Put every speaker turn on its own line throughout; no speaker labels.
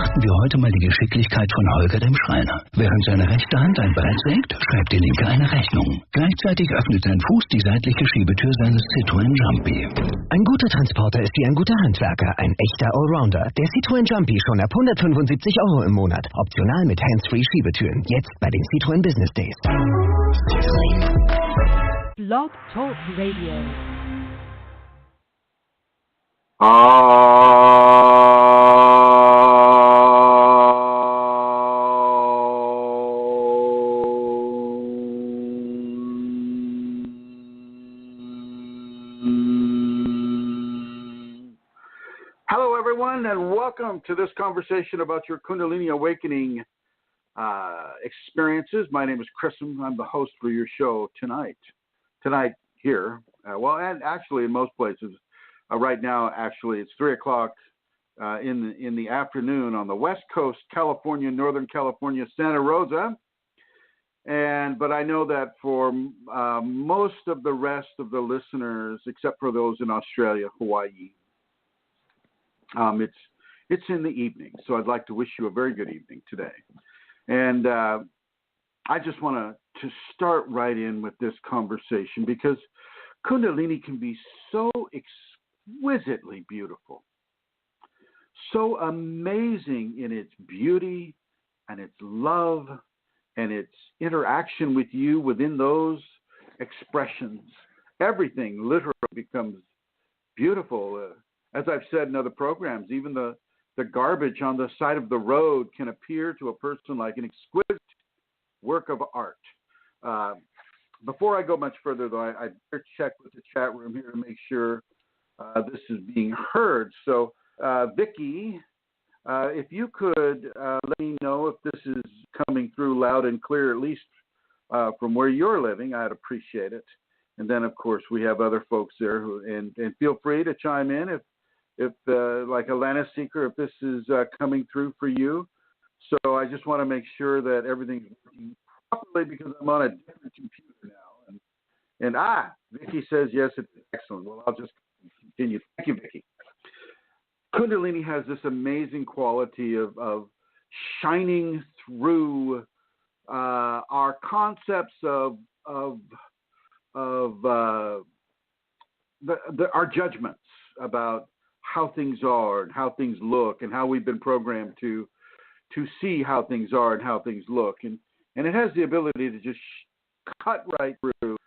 Betrachten wir heute mal die Geschicklichkeit von Holger dem Schreiner. Während seine rechte Hand ein Brett sägt, schreibt die linke eine Rechnung. Gleichzeitig öffnet sein Fuß die seitliche Schiebetür seines Citroën Jumpy.
Ein guter Transporter ist wie ein guter Handwerker, ein echter Allrounder. Der Citroën Jumpy schon ab 175 € im Monat. Optional mit Hands-Free Schiebetüren. Jetzt bei den Citroën Business Days.
Blog Talk Radio.
Hello, everyone, and welcome to this conversation about your Kundalini awakening experiences. My name is Chrism. I'm the host for your show tonight. Tonight here, and actually in most places. Right now, actually, it's 3 o'clock in the afternoon on the West Coast, California, Northern California, Santa Rosa. But I know that for most of the rest of the listeners, except for those in Australia, Hawaii, it's in the evening. So I'd like to wish you a very good evening today. And I just want to start right in with this conversation because Kundalini can be so exquisitely beautiful, so amazing in its beauty and its love and its interaction with you within those expressions. Everything literally becomes beautiful. As I've said in other programs, even the garbage on the side of the road can appear to a person like an exquisite work of art. Before I go much further, though, I better check with the chat room here to make sure this is being heard. So, Vicky, if you could let me know if this is coming through loud and clear, at least from where you're living, I'd appreciate it. And then, of course, we have other folks there, and feel free to chime in if like Alana Seeker, if this is coming through for you. So I just want to make sure that everything's working properly because I'm on a different computer now. And Vicky says yes, it's excellent. Well, I'll just continue. Thank you, Vicky. Kundalini has this amazing quality of shining through our concepts of our judgments about how things are and how things look and how we've been programmed to see how things are and how things look. And it has the ability to just cut right through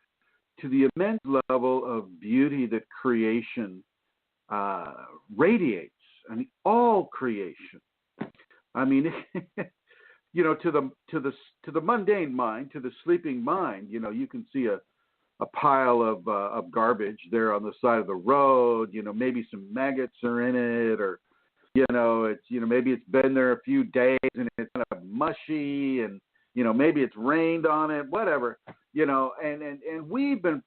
to the immense level of beauty that creation radiates. I mean, all creation. I mean, you know, to the mundane mind, to the sleeping mind, you know, you can see a pile of garbage there on the side of the road. You know, maybe some maggots are in it, or maybe it's been there a few days and it's kind of mushy, and you know, maybe it's rained on it, whatever. You know, and we've been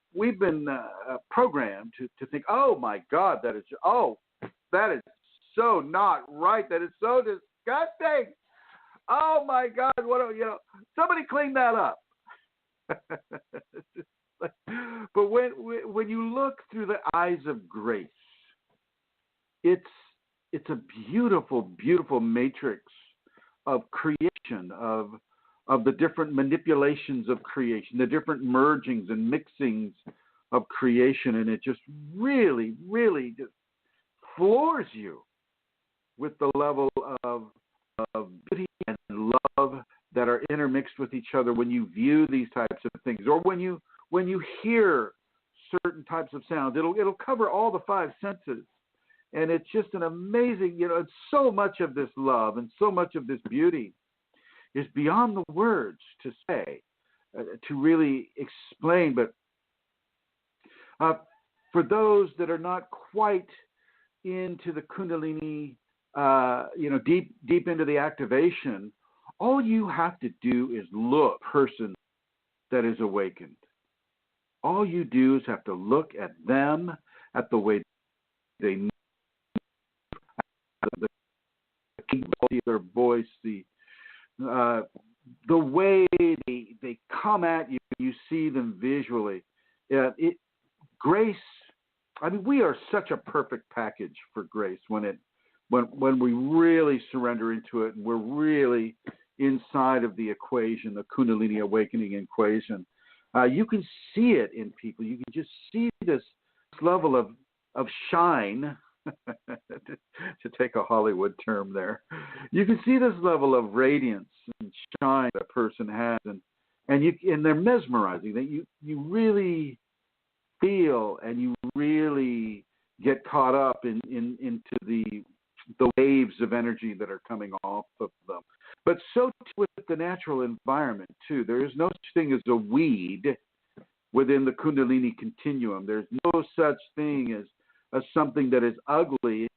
programmed to think, oh my God, that is so not right. That is so disgusting. Oh my God, somebody clean that up. But when you look through the eyes of grace, it's a beautiful, beautiful matrix of creation, of the different manipulations of creation, the different mergings and mixings of creation, and it just really, really just floors you with the level of beauty and love that are intermixed with each other when you view these types of things, or when you hear certain types of sounds. It'll cover all the five senses, and it's just an amazing, it's so much of this love and so much of this beauty is beyond the words to say, to really explain. But for those that are not quite into the Kundalini, deep into the activation, all you have to do is look at a person that is awakened. All you do is have to look at them, at the way they move, their voice, the way they come at you. You see them visually. Grace. I mean, we are such a perfect package for grace when it when we really surrender into it and we're really inside of the equation, the Kundalini awakening equation, you can see it in people. You can just see this level of shine, to take a Hollywood term there. You can see this level of radiance and shine that a person has, and they're mesmerizing. That you really feel and you really get caught up into the waves of energy that are coming off of them. But so too with the natural environment too. There is no such thing as a weed within the Kundalini continuum. There's no such thing as something that is ugly,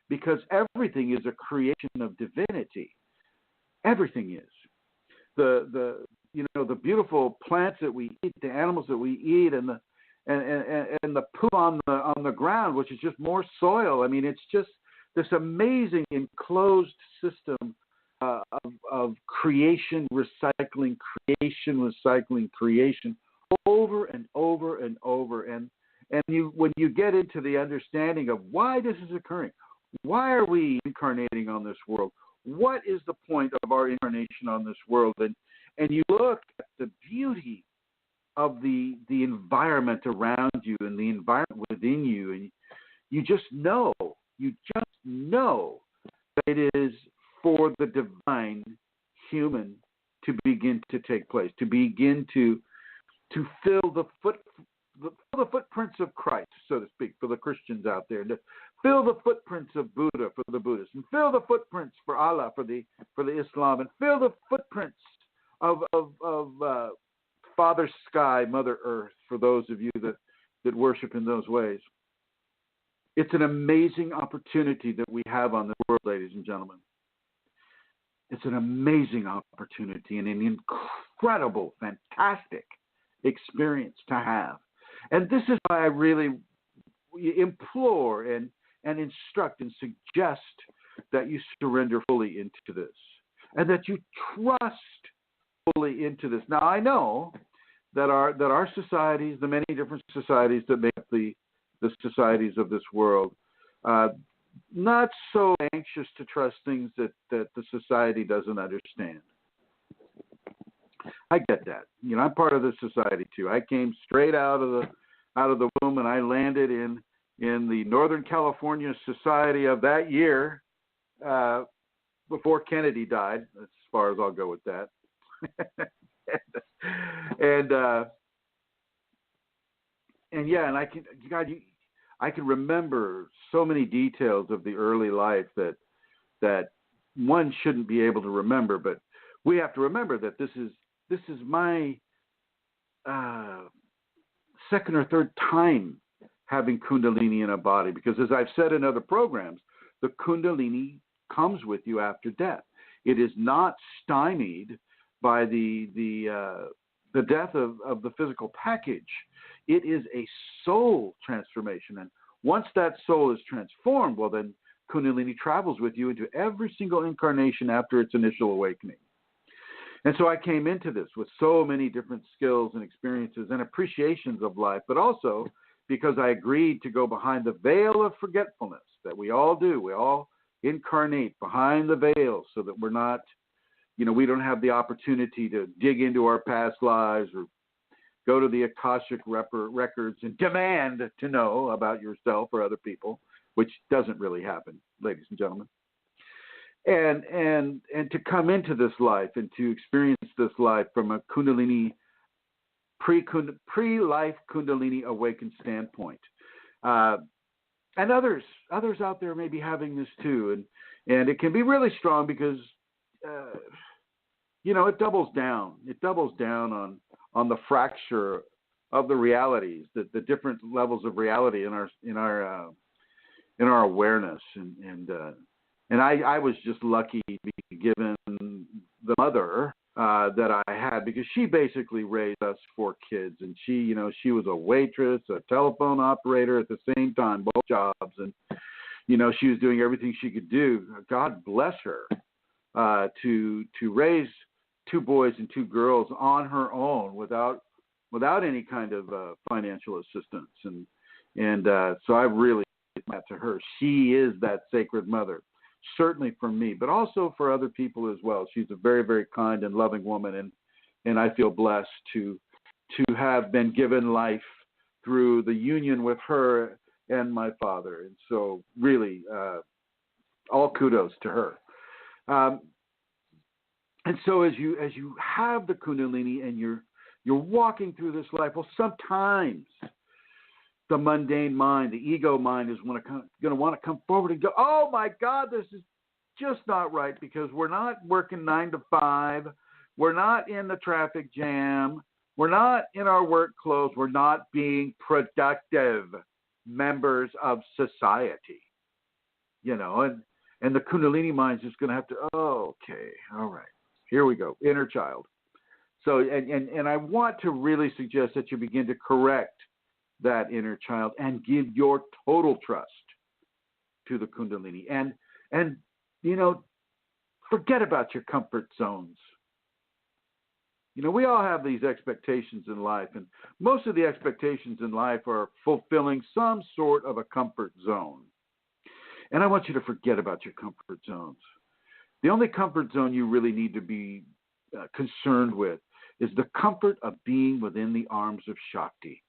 because everything is a creation of divinity. Everything is. The beautiful plants that we eat, the animals that we eat, and the poop on the ground, which is just more soil. I mean, it's just this amazing enclosed system of creation, recycling, creation, over and over and over. And when you get into the understanding of why this is occurring, why are we incarnating on this world? What is the point of our incarnation on this world? And you look at the beauty of the environment around you and the environment within you, and you just know that it is for the divine human to begin to take place, to begin to fill the footprints of Christ, so to speak, for the Christians out there, to fill the footprints of Buddha for the Buddhists, and fill the footprints for Allah for the Islam, and fill the footprints of Father Sky, Mother Earth, for those of you that worship in those ways. It's an amazing opportunity that we have on the world, ladies and gentlemen. It's an amazing opportunity and an incredible, fantastic experience to have. And this is why I really implore and instruct and suggest that you surrender fully into this and that you trust fully into this. Now, I know that our societies, the many different societies that make up the societies of this world, not so anxious to trust things that the society doesn't understand. I get that. I'm part of this society too. I came straight out of the womb, and I landed in the Northern California Society of that year, before Kennedy died. As far as I'll go with that. and I can remember so many details of the early life that one shouldn't be able to remember, but we have to remember that this is my second or third time having Kundalini in a body, because as I've said in other programs, the Kundalini comes with you after death. It is not stymied by the death of the physical package. It is a soul transformation, and once that soul is transformed, well, then Kundalini travels with you into every single incarnation after its initial awakening. And so I came into this with so many different skills and experiences and appreciations of life, but also because I agreed to go behind the veil of forgetfulness that we all do. We all incarnate behind the veil so that we're not, we don't have the opportunity to dig into our past lives or go to the Akashic records and demand to know about yourself or other people, which doesn't really happen, ladies and gentlemen. And to come into this life and to experience this life from a Kundalini, pre-life Kundalini awakened standpoint. And others out there may be having this too. And it can be really strong because, it doubles down. It doubles down on the fracture of the realities, the different levels of reality in our awareness. And I was just lucky to be given the mother that I had, because she basically raised us 4 kids, and she was a waitress, a telephone operator at the same time, both jobs, and she was doing everything she could do. God bless her, to raise 2 boys and 2 girls on her own without any kind of financial assistance, and so I really give that to her. She is that sacred mother. certainly for me, but also for other people as well. She's a very, very kind and loving woman, and I feel blessed to have been given life through the union with her and my father. And so really, all kudos to her. And so as you have the Kundalini and you're walking through this life, well, sometimes the mundane mind, the ego mind, is going to want to come forward and go, oh my God, this is just not right, because we're not working 9 to 5. We're not in the traffic jam. We're not in our work clothes. We're not being productive members of society, and the Kundalini mind is just going to have to, okay, all right, here we go, inner child. So, and I want to really suggest that you begin to correct that inner child and give your total trust to the Kundalini, and forget about your comfort zones. We all have these expectations in life, and most of the expectations in life are fulfilling some sort of a comfort zone. And I want you to forget about your comfort zones. The only comfort zone you really need to be concerned with is the comfort of being within the arms of Shakti,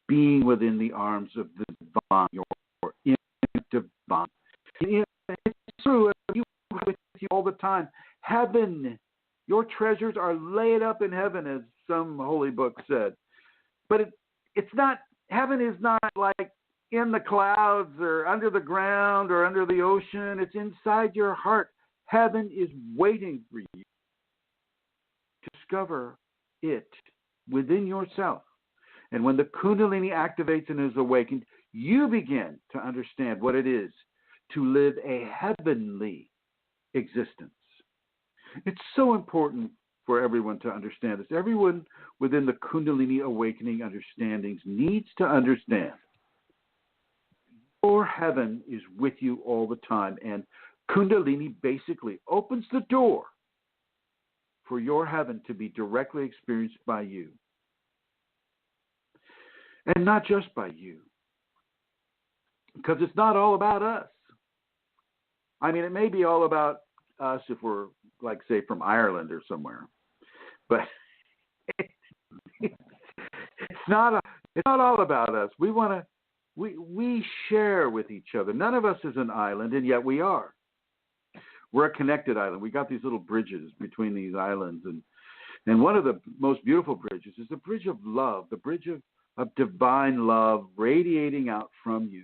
being within the arms of the divine, your inner divine. It's true, you with you all the time. Heaven, your treasures are laid up in heaven, as some holy book said. But it's not, heaven is not like in the clouds or under the ground or under the ocean. It's inside your heart. Heaven is waiting for you to discover it within yourself. And when the Kundalini activates and is awakened, you begin to understand what it is to live a heavenly existence. It's so important for everyone to understand this. Everyone within the Kundalini awakening understandings needs to understand your heaven is with you all the time, and Kundalini basically opens the door for your heaven to be directly experienced by you. And not just by you, because it's not all about us. I mean, it may be all about us if we're, like, say, from Ireland or somewhere, but it's not all about us. We share with each other. None of us is an island, and yet we are. We're a connected island. We got these little bridges between these islands, and one of the most beautiful bridges is the bridge of love, the bridge of divine love radiating out from you.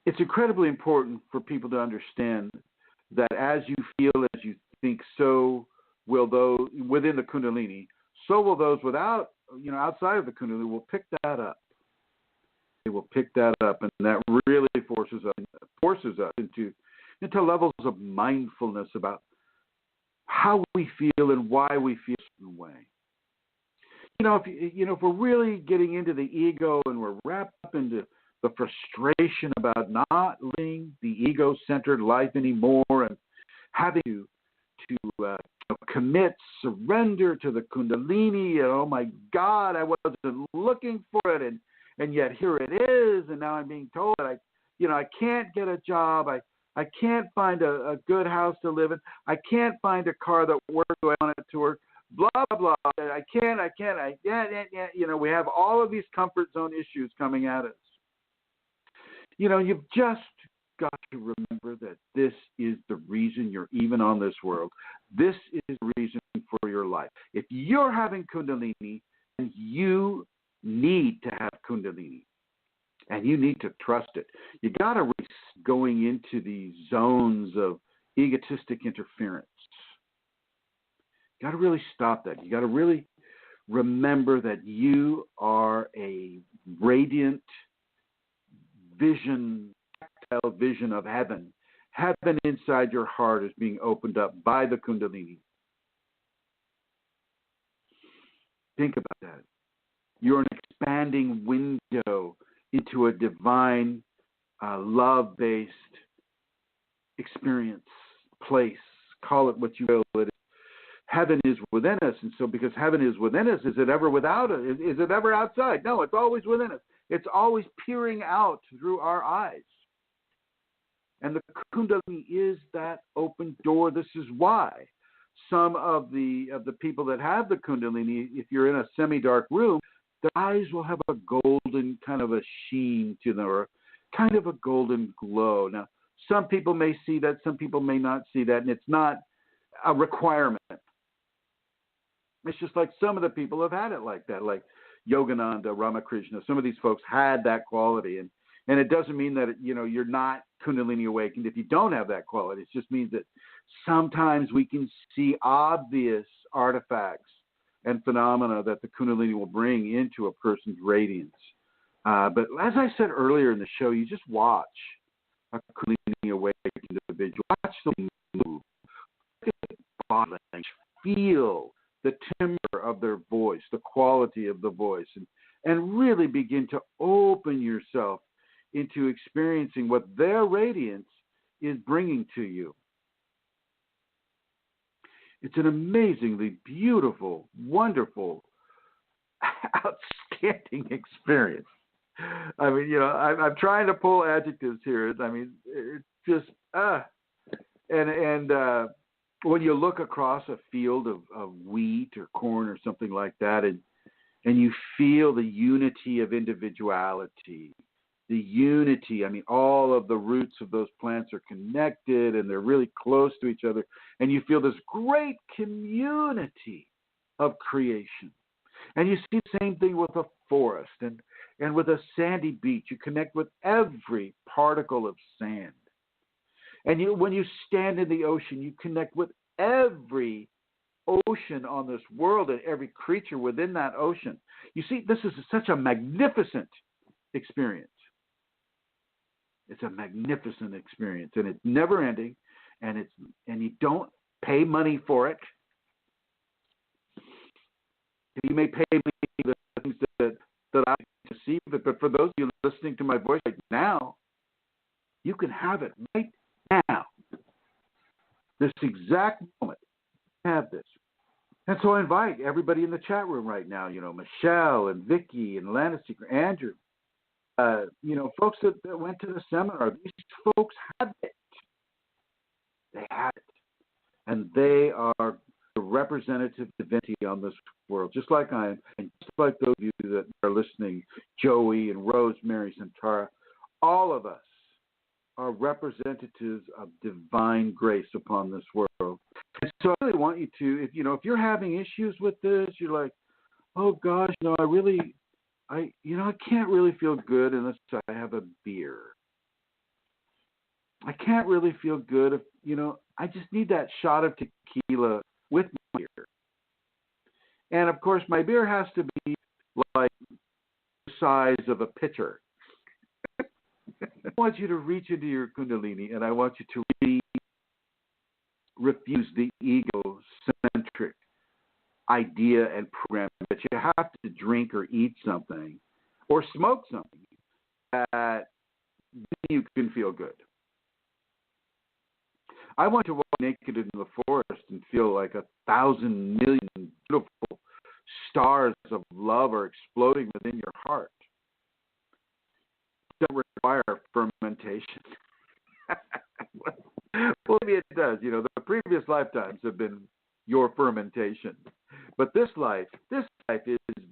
It's incredibly important for people to understand that as you feel, as you think, so will those within the Kundalini, so will those without, outside of the Kundalini will pick that up. They will pick that up, and that really forces us into levels of mindfulness about how we feel and why we feel a certain way. If we're really getting into the ego and we're wrapped up into the frustration about not living the ego-centered life anymore and having to commit, surrender to the Kundalini, and oh my God, I wasn't looking for it, and yet here it is, and now I'm being told that I can't get a job, I can't find a good house to live in, I can't find a car that works the way I want it to work, blah, blah, blah, I can't, we have all of these comfort zone issues coming at us. You've just got to remember that this is the reason you're even on this world. This is the reason for your life. If you're having Kundalini, then you need to have Kundalini, and you need to trust it. You got to risk going into these zones of egotistic interference. You got to really stop that. You got to really remember that you are a radiant tactile vision of heaven. Heaven inside your heart is being opened up by the Kundalini. Think about that. You're an expanding window into a divine, love-based experience, place. Call it what you will. Heaven is within us, and so because heaven is within us, is it ever without us? Is it ever outside? No, it's always within us. It's always peering out through our eyes. And the Kundalini is that open door. This is why some of the people that have the Kundalini, if you're in a semi-dark room, their eyes will have a golden kind of a sheen to them, or kind of a golden glow. Now, some people may see that, some people may not see that, and it's not a requirement. It's just like some of the people have had it like that, like Yogananda, Ramakrishna. Some of these folks had that quality, and it doesn't mean that you're not Kundalini awakened if you don't have that quality. It just means that sometimes we can see obvious artifacts and phenomena that the Kundalini will bring into a person's radiance. But as I said earlier in the show, you just watch a Kundalini awakened individual. Watch them move. Look at the body language. Feel the timbre of their voice, the quality of the voice, and really begin to open yourself into experiencing what their radiance is bringing to you. It's an amazingly beautiful, wonderful, outstanding experience. I mean, I'm trying to pull adjectives here. I mean, it's just, and when you look across a field of wheat or corn or something like that, and you feel the unity of individuality, the unity, I mean, all of the roots of those plants are connected and they're really close to each other, and you feel this great community of creation. And you see the same thing with a forest and with a sandy beach. You connect with every particle of sand. And when you stand in the ocean, you connect with every ocean on this world and every creature within that ocean. You see, this is such a magnificent experience. It's a magnificent experience, and it's never ending, and you don't pay money for it. You may pay me the things that I receive it, but for those of you listening to my voice right now, you can have it right now. This exact moment, have this. And so I invite everybody in the chat room right now, Michelle and Vicky and Lana Seeker, Andrew, folks that went to the seminar. These folks have it. They have it. And they are the representative divinity on this world, just like I am, and just like those of you that are listening, Joey and Rosemary, Santara, all of us are representatives of divine grace upon this world. And so I really want you to, if you're having issues with this, you're like, oh gosh, I can't really feel good unless I have a beer. I can't really feel good if, I just need that shot of tequila with my beer. And of course, my beer has to be like the size of a pitcher. I want you to reach into your Kundalini, and I want you to really refuse the egocentric idea and program that you have to drink or eat something or smoke something that you can feel good. I want to walk naked in the forest and feel like 1,000 million beautiful stars of love are exploding within your heart. It doesn't require fermentation. Well, maybe it does. The previous lifetimes have been your fermentation. But this life is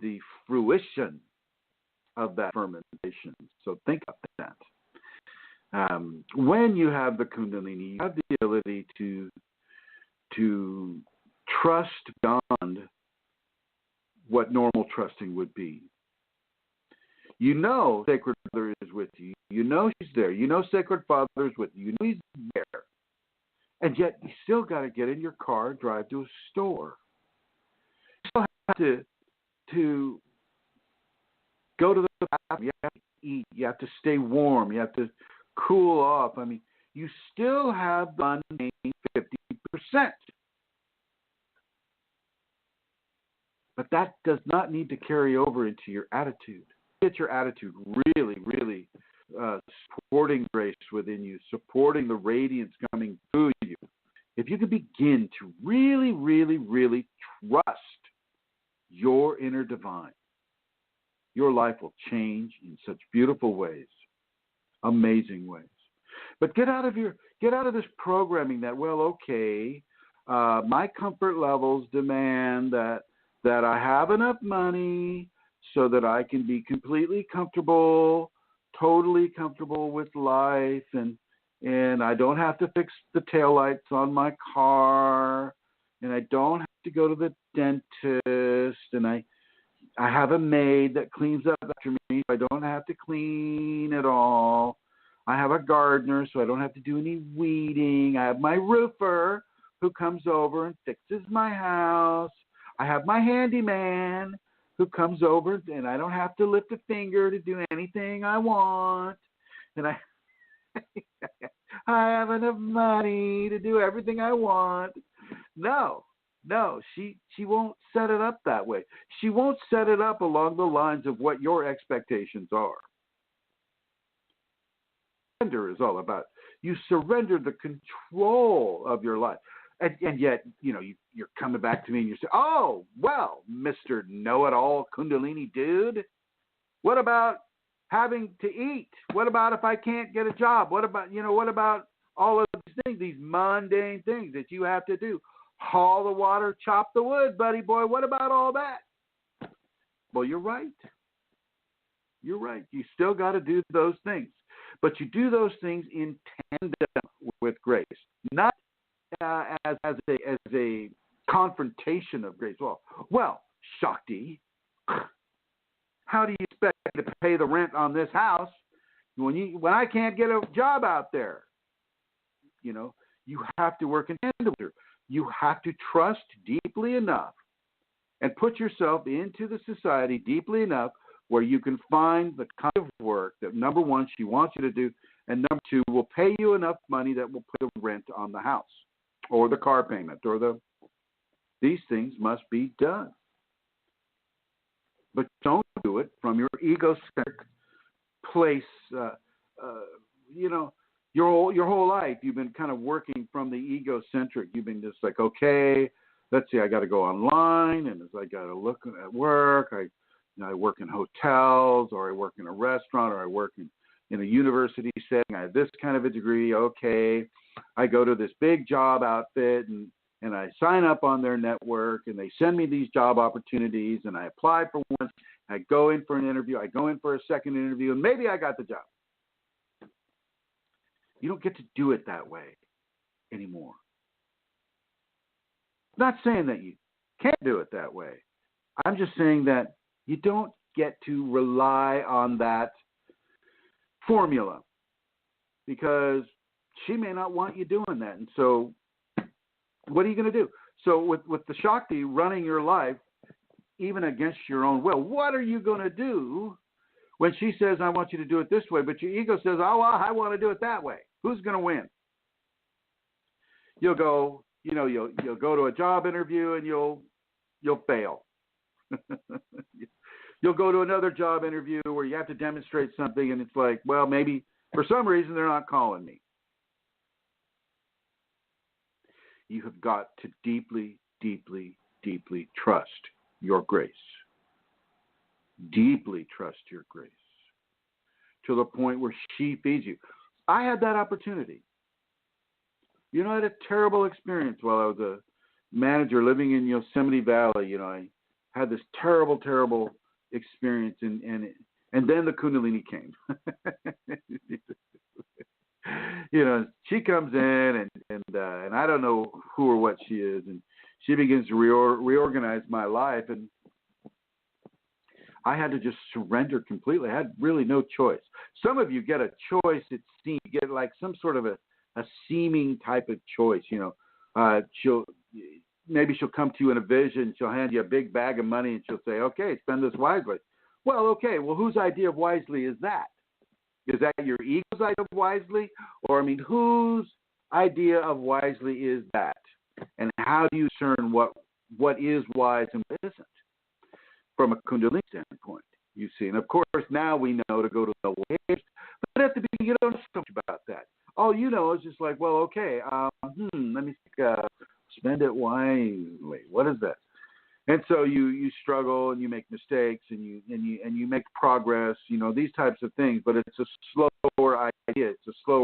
the fruition of that fermentation. So think about that. When you have the Kundalini, you have the ability to trust beyond what normal trusting would be. Sacred Mother is with you. She's there. Sacred Father is with you. He's there. And yet you still got to get in your car, drive to a store. You still have to go to the bathroom. You have to eat. You have to stay warm. You have to cool off. I mean, you still have the remaining 50%. But that does not need to carry over into your attitude. Get your attitude really, really supporting grace within you, supporting the radiance coming through you. If you can begin to really, really, really trust your inner divine, your life will change in such beautiful ways, amazing ways. But get out of this programming that, well, okay, my comfort levels demand that I have enough money so that I can be completely comfortable, totally comfortable with life, and I don't have to fix the taillights on my car, and I don't have to go to the dentist, and I have a maid that cleans up after me, so I don't have to clean at all. I have a gardener, so I don't have to do any weeding. I have my roofer who comes over and fixes my house. I have my handyman who comes over, and I don't have to lift a finger to do anything I want. And I have enough money to do everything I want. No, she won't set it up that way. She won't set it up along the lines of what your expectations are. Surrender is all about. You surrender the control of your life. And yet, you're coming back to me and you say, oh, well, Mr. Know-it-all Kundalini dude, what about having to eat? What about if I can't get a job? What about all of these things, these mundane things that you have to do? Haul the water, chop the wood, buddy boy. What about all that? Well, you're right. You're right. You still got to do those things. But you do those things in tandem with grace, not as a confrontation of grace. Well, Shakti, how do you expect to pay the rent on this house when I can't get a job out there? You have to work in tandem with her. You have to trust deeply enough and put yourself into the society deeply enough where you can find the kind of work that, number one, she wants you to do, and number two, will pay you enough money that will put the rent on the house or the car payment these things must be done. But don't do it from your egocentric place. Your whole life you've been kind of working from the egocentric. You've been just like, okay, let's see, I got to go online, and I got to look at work. I work in hotels, or I work in a restaurant, or I work in a university setting. I have this kind of a degree. Okay, I go to this big job outfit, and I sign up on their network, and they send me these job opportunities, and I apply for one. I go in for an interview. I go in for a second interview, and maybe I got the job. You don't get to do it that way anymore. I'm not saying that you can't do it that way. I'm just saying that you don't get to rely on that formula because she may not want you doing that. And so what are you going to do? So with the Shakti running your life, even against your own will, what are you going to do when she says, I want you to do it this way, but your ego says, oh, well, I want to do it that way? Who's going to win? You'll go to a job interview and you'll fail. You'll go to another job interview where you have to demonstrate something, and it's like, well, maybe for some reason they're not calling me. You have got to deeply, deeply, deeply trust your grace. Deeply trust your grace to the point where she feeds you. I had that opportunity. I had a terrible experience while I was a manager living in Yosemite Valley. I had this terrible, terrible experience, and then the Kundalini came. She comes in, and I don't know who or what she is, and she begins to reorganize my life, and I had to just surrender completely. I had really no choice. Some of you get a choice, it seems. You get like some sort of a seeming type of choice. Maybe she'll come to you in a vision. She'll hand you a big bag of money, and she'll say, okay, spend this wisely. Well, okay, whose idea of wisely is that? Is that your ego's idea of wisely? Or, whose idea of wisely is that? And how do you discern what is wise and what isn't? From a Kundalini standpoint, you see. And, of course, now we know to go to the waves. But at the beginning, you don't know so much about that. All you know is just like, well, okay, let me spend it wisely. What is that? And so you struggle and you make mistakes and you make progress, these types of things. But it's a slower idea. It's a slower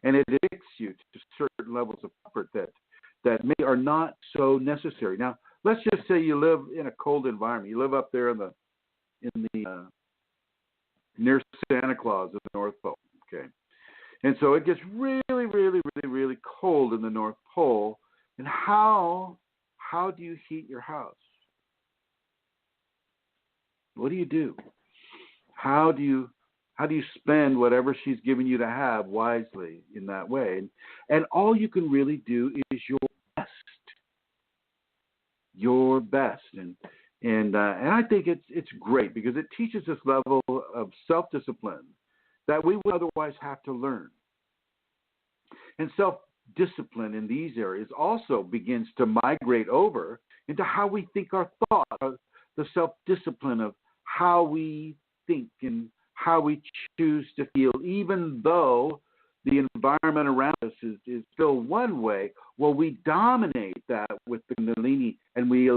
and it addicts you to certain levels of comfort that maybe are not so necessary. Now, let's just say you live in a cold environment. You live up there in the near Santa Claus at the North Pole, okay? And so it gets really, really, really, really cold in the North Pole. And how do you heat your house? What do you do? How do you spend whatever she's given you to have wisely in that way? And all you can really do is your best. Your best. And I think it's great because it teaches this level of self-discipline that we would otherwise have to learn. And self-discipline in these areas also begins to migrate over into how we think our thought, the self-discipline of how we think and how we choose to feel, even though the environment around us is still one way. Well, we dominate that with the Kundalini, and we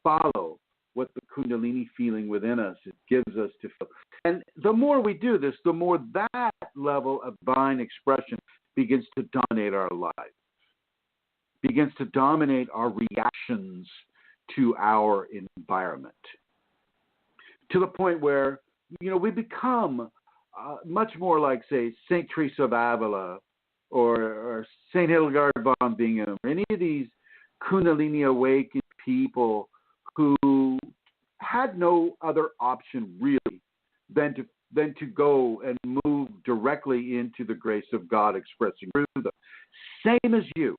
follow what the Kundalini feeling within us it gives us to feel. And the more we do this, the more that level of divine expression begins to dominate our lives, begins to dominate our reactions to our environment, to the point where, we become much more like, say, St. Teresa of Avila or St. Hildegard von Bingen, or any of these Kundalini awakened people who had no other option really than to go and move directly into the grace of God expressing through them. Same as you.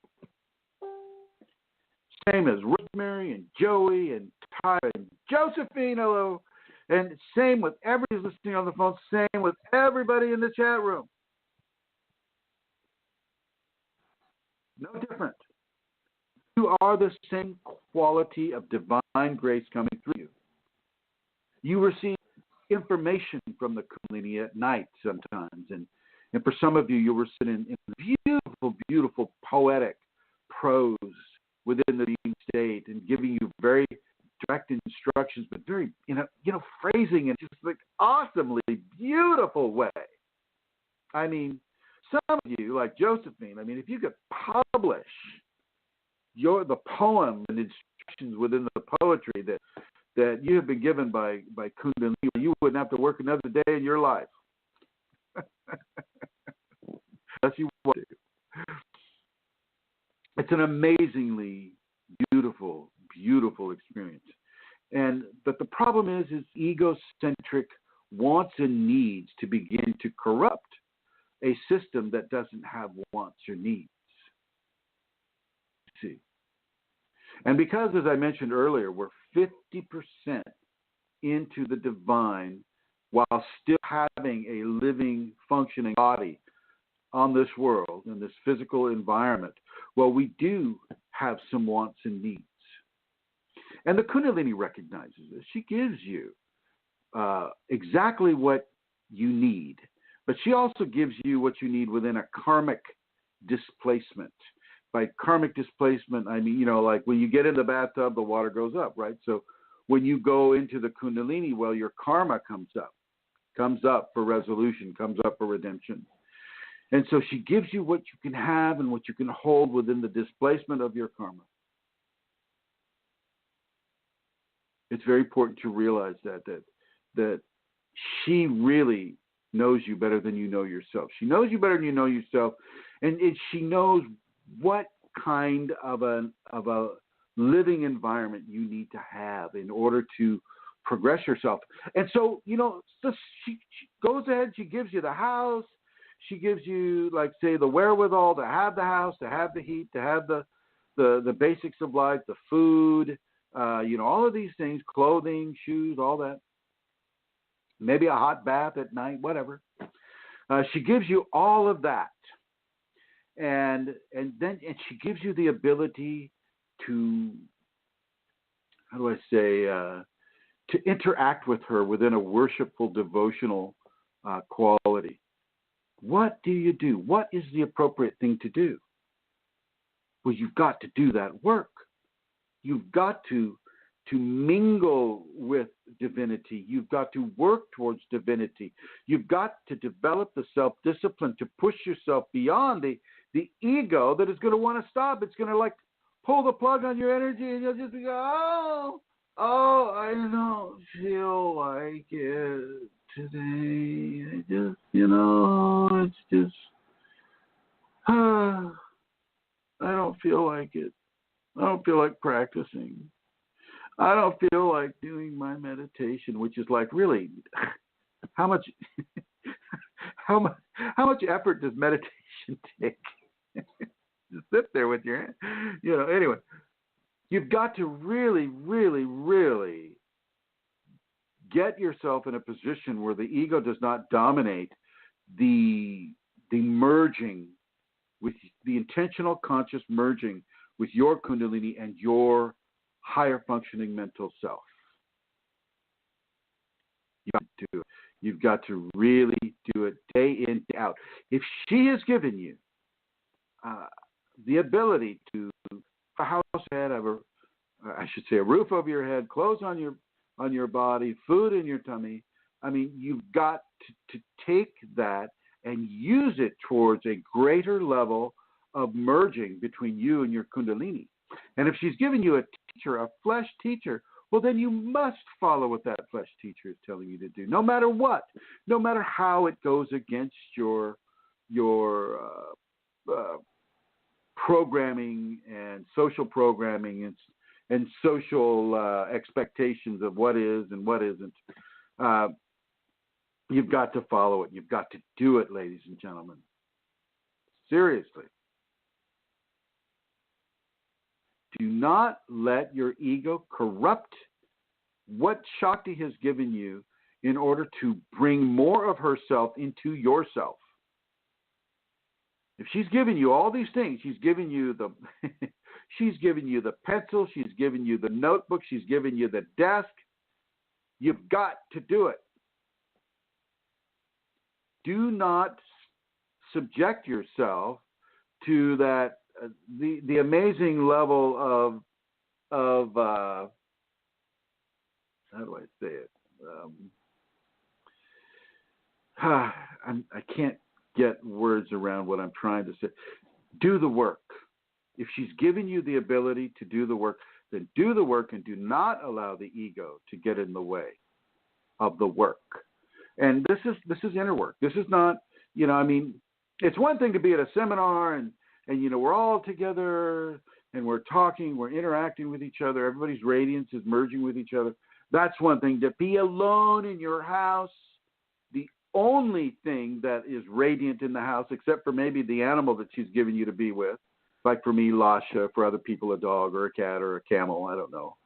Same as Rosemary and Joey and Ty and Josephine, hello. And same with everybody listening on the phone. Same with everybody in the chat room. No different. You are the same quality of divine grace coming through you. You receive information from the Kundalini at night sometimes. And for some of you, you'll receive in beautiful, beautiful poetic prose within the dream state and giving you very direct instructions, but very, phrasing in just like awesomely beautiful way. I mean, some of you, like Josephine, if you could publish the poem and instructions within the poetry that you have been given by Kundalini, you wouldn't have to work another day in your life. Unless you want to. It's an amazingly beautiful, beautiful experience. But the problem is egocentric wants and needs to begin to corrupt a system that doesn't have wants or needs. See? And because, as I mentioned earlier, we're 50% into the divine while still having a living, functioning body on this world, in this physical environment, well, we do have some wants and needs. And the Kundalini recognizes this. She gives you exactly what you need, but she also gives you what you need within a karmic displacement. By karmic displacement, I mean, like when you get in the bathtub, the water goes up, right? So when you go into the Kundalini, well, your karma comes up for resolution, comes up for redemption. And so she gives you what you can have and what you can hold within the displacement of your karma. It's very important to realize that she really knows you better than you know yourself. She knows you better than you know yourself, and she knows what kind of a living environment you need to have in order to progress yourself. And so, so she goes ahead, she gives you the house, she gives you, like, say, the wherewithal to have the house, to have the heat, to have the basics of life, the food, all of these things, clothing, shoes, all that. Maybe a hot bath at night, whatever. She gives you all of that. And she gives you the ability to, to interact with her within a worshipful, devotional quality. What do you do? What is the appropriate thing to do? Well, you've got to do that work. You've got to to mingle with divinity. You've got to work towards divinity. You've got to develop the self-discipline to push yourself beyond the ego that is going to want to stop. It's going to like pull the plug on your energy, and you'll just be I don't feel like it today. I just, it's just, I don't feel like it. I don't feel like practicing. I don't feel like doing my meditation, which is like, really, how much effort does meditation take? Just sit there with your hand, anyway. You've got to really, really, really get yourself in a position where the ego does not dominate the merging with the intentional conscious merging with your Kundalini and your higher functioning mental self. You've got to really do it day in, day out. If she has given you the ability to a house head over, I should say, a roof over your head, clothes on your body, food in your tummy, I mean, you've got to take that and use it towards a greater level of merging between you and your Kundalini. And if she's given you a teacher, a flesh teacher, well, then you must follow what that flesh teacher is telling you to do, no matter what, no matter how it goes against your programming and social programming and social expectations of what is and what isn't. You've got to follow it. You've got to do it, ladies and gentlemen. Seriously. Do not let your ego corrupt what Shakti has given you in order to bring more of herself into yourself. If she's given you all these things, she's given you the she's given you the pencil, she's given you the notebook, she's given you the desk. You've got to do it. Do not subject yourself to that the amazing level of how do I say it? I can't get words around what I'm trying to say. Do the work. If she's given you the ability to do the work, then do the work and do not allow the ego to get in the way of the work. And this is inner work. This is not, it's one thing to be at a seminar and we're all together and we're talking, we're interacting with each other, everybody's radiance is merging with each other. That's one thing. To be alone in your house, the only thing that is radiant in the house, except for maybe the animal that she's given you to be with, like for me, Lasha, for other people, a dog or a cat or a camel, I don't know.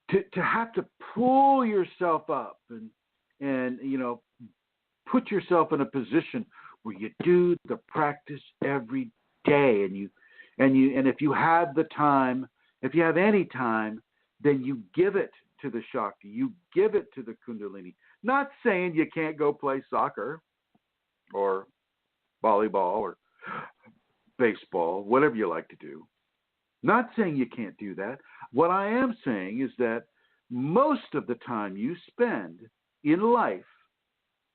To have to pull yourself up and put yourself in a position where you do the practice every day, and if you have the time, if you have any time, then you give it to the Shakti, you give it to the Kundalini. Not saying you can't go play soccer or volleyball or baseball, whatever you like to do. Not saying you can't do that. What I am saying is that most of the time you spend in life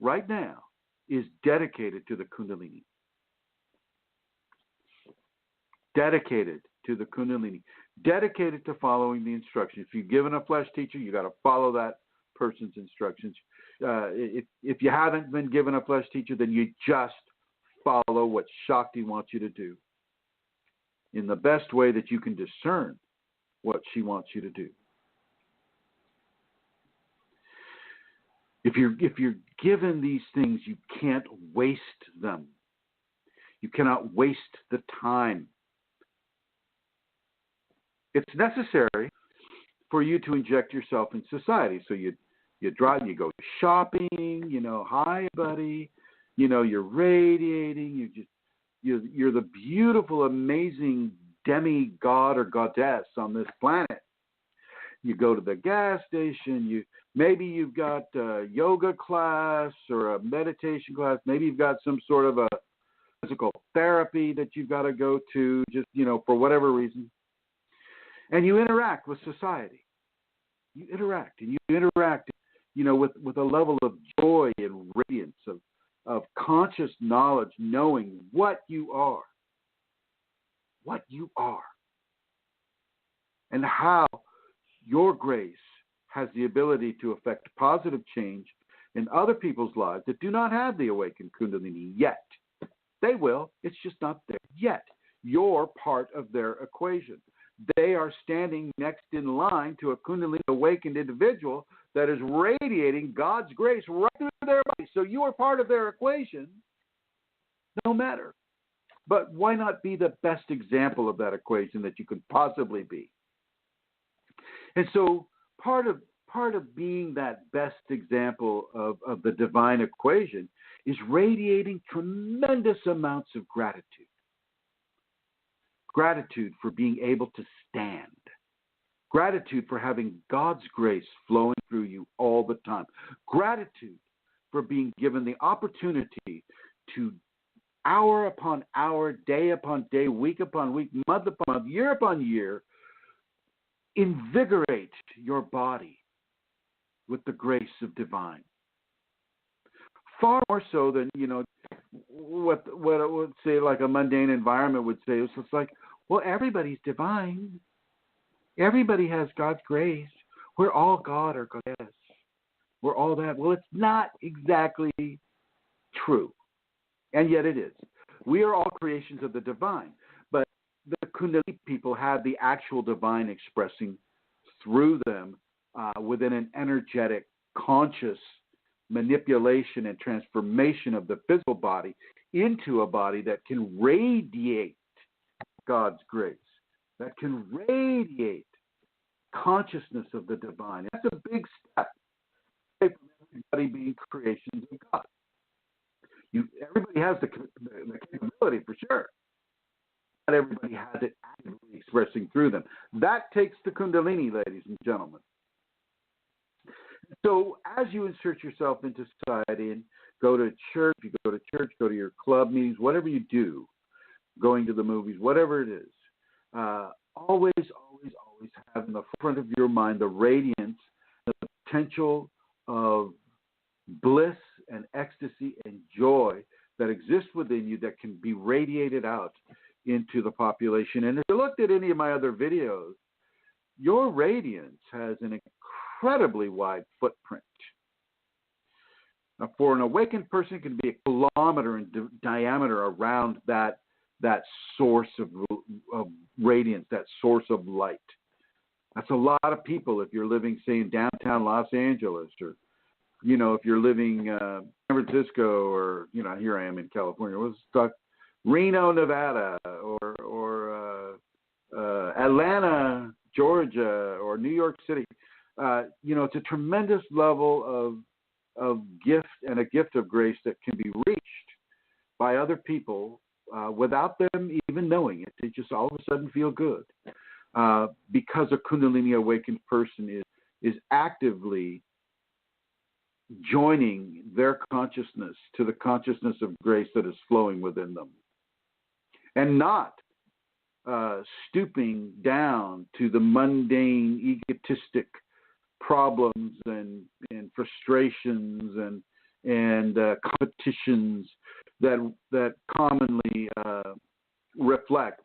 right now is dedicated to the Kundalini. Dedicated to the Kundalini. Dedicated to following the instructions. If you're given a flesh teacher, you got to follow that person's instructions. If you haven't been given a flesh teacher, then you just follow what Shakti wants you to do in the best way that you can discern what she wants you to do. If you're given these things, you can't waste them. You cannot waste the time. It's necessary for you to inject yourself in society. So you drive, you go shopping, hi buddy, you're radiating, you're the beautiful, amazing demigod or goddess on this planet. You go to the gas station, maybe you've got a yoga class or a meditation class, maybe you've got some sort of a physical therapy that you've got to go to, just, for whatever reason. and you interact with society. You interact, and you interact, with a level of joy and radiance of conscious knowledge, knowing what you are, and how your grace has the ability to affect positive change in other people's lives that do not have the awakened Kundalini yet. They will. It's just not there yet. You're part of their equation. They are standing next in line to a Kundalini awakened individual that is radiating God's grace right through their body. So you are part of their equation, no matter. But why not be the best example of that equation that you could possibly be? And so part of being that best example of the divine equation is radiating tremendous amounts of gratitude. Gratitude for being able to stand. Gratitude for having God's grace flowing through you all the time. Gratitude for being given the opportunity to hour upon hour, day upon day, week upon week, month upon month, year upon year, invigorate your body with the grace of divine. Far more so than, what I would say like a mundane environment would say. It's just like, well, everybody's divine. Everybody has God's grace. We're all God or goddess. We're all that. Well, it's not exactly true. And yet it is. We are all creations of the divine. But the Kundalini people have the actual divine expressing through them within an energetic, conscious manipulation and transformation of the physical body into a body that can radiate God's grace, that can radiate consciousness of the divine. That's a big step from everybody being creations of God. Everybody has the capability for sure. Not everybody has it actively expressing through them. That takes the Kundalini, ladies and gentlemen. So as you insert yourself into society and go to church, go to your club meetings, whatever you do, going to the movies, whatever it is, always have in the front of your mind the radiance, the potential of bliss and ecstasy and joy that exists within you that can be radiated out into the population. And if you looked at any of my other videos, your radiance has an incredibly wide footprint. Now, for an awakened person, it can be a kilometer in diameter around that source of radiance, that source of light. That's a lot of people if you're living, say, in downtown Los Angeles, or, if you're living San Francisco, or, here I am in California. Let's talk Reno, Nevada, or Atlanta, Georgia, or New York City. It's a tremendous level of gift and a gift of grace that can be reached by other people without them even knowing it. They just all of a sudden feel good because a Kundalini awakened person is actively joining their consciousness to the consciousness of grace that is flowing within them, and not stooping down to the mundane, egotistic problems and frustrations and competitions that commonly reflect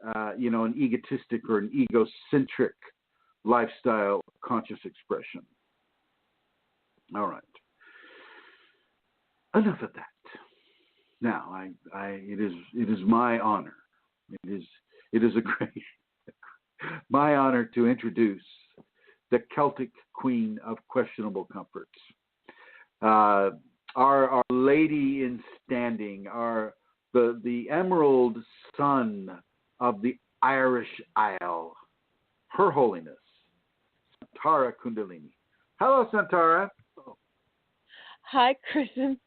an egotistic or an egocentric lifestyle conscious expression. All right. Enough of that. Now, it is my honor. It is a great my honor to introduce the Celtic Queen of Questionable Comforts, our lady in standing, the Emerald Sun of the Irish Isle, Her Holiness Santara Kundalini. Hello, Santara.
Hi, Chrism.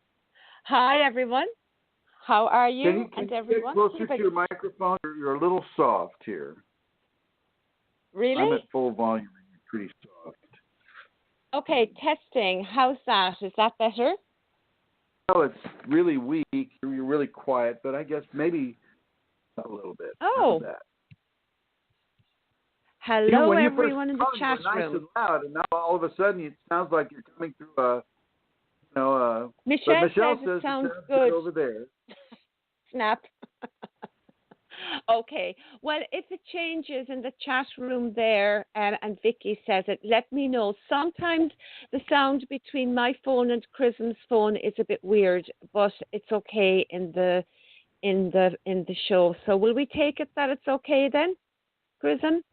Hi, everyone. How are you?
Can you
everyone?
Get closer to your microphone? You're a little soft here.
Really?
I'm at full volume and you're pretty soft.
Okay, testing. How's that? Is that better?
Well, it's really weak. You're really quiet, but I guess maybe a little bit.
Oh. Hello,
when you
everyone in the
first
chat
nice
room.
and loud, and now all of a sudden it sounds like you're coming through
Michelle,
but Michelle
says
says
it sounds good.
over there.
Snap. Okay. Well, if it changes in the chat room there, and Vicky says it, let me know. Sometimes the sound between my phone and Chrism's phone is a bit weird, but it's okay in the show. So will we take it that it's okay then, Chrism?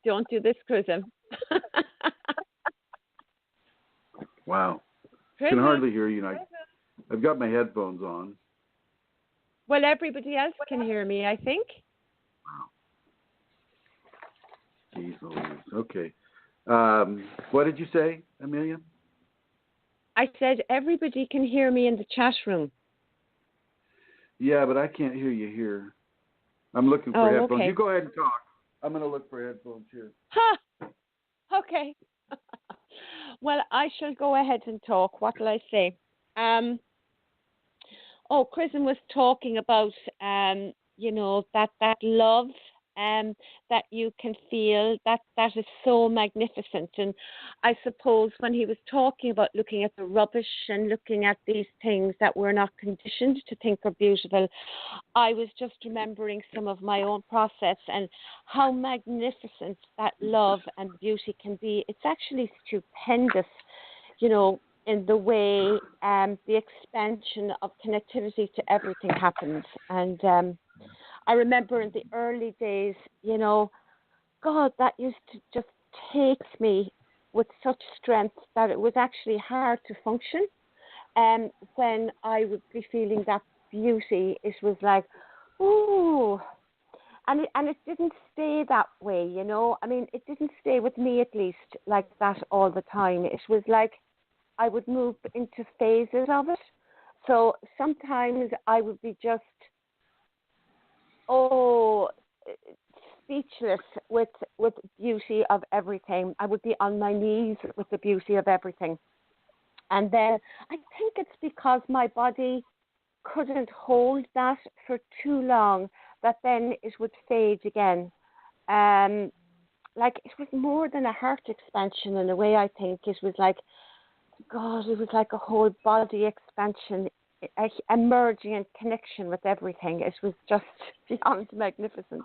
Don't do this, Chrism.
Wow. I
Chrism.
can hardly hear you. I've got my headphones on.
Well, everybody else can hear me, I think.
Wow. Jeez Louise. Okay. What did you say, Amelia?
I said everybody can hear me in the chat room.
Yeah, but I can't hear you here. I'm looking for headphones.
Okay.
You go ahead and talk. I'm going to look for headphones here.
Ha! Okay. Well, I shall go ahead and talk. What will I say? Chrism was talking about, that love that you can feel, that is so magnificent. And I suppose when he was talking about looking at the rubbish and looking at these things that we're not conditioned to think are beautiful, I was just remembering some of my own process and how magnificent that love and beauty can be. It's actually stupendous, in the way the expansion of connectivity to everything happens. And I remember in the early days, God, that used to just take me with such strength that it was actually hard to function. And when I would be feeling that beauty, it was like, ooh. And it didn't stay that way, I mean, it didn't stay with me, at least, like that all the time. It was like I would move into phases of it. So sometimes I would be just, speechless with beauty of everything. I would be on my knees with the beauty of everything. And then I think it's because my body couldn't hold that for too long, that then it would fade again. Like it was more than a heart expansion in a way, I think. It was like, God, it was like a whole body expansion, a merging and connection with everything. It was just beyond magnificent.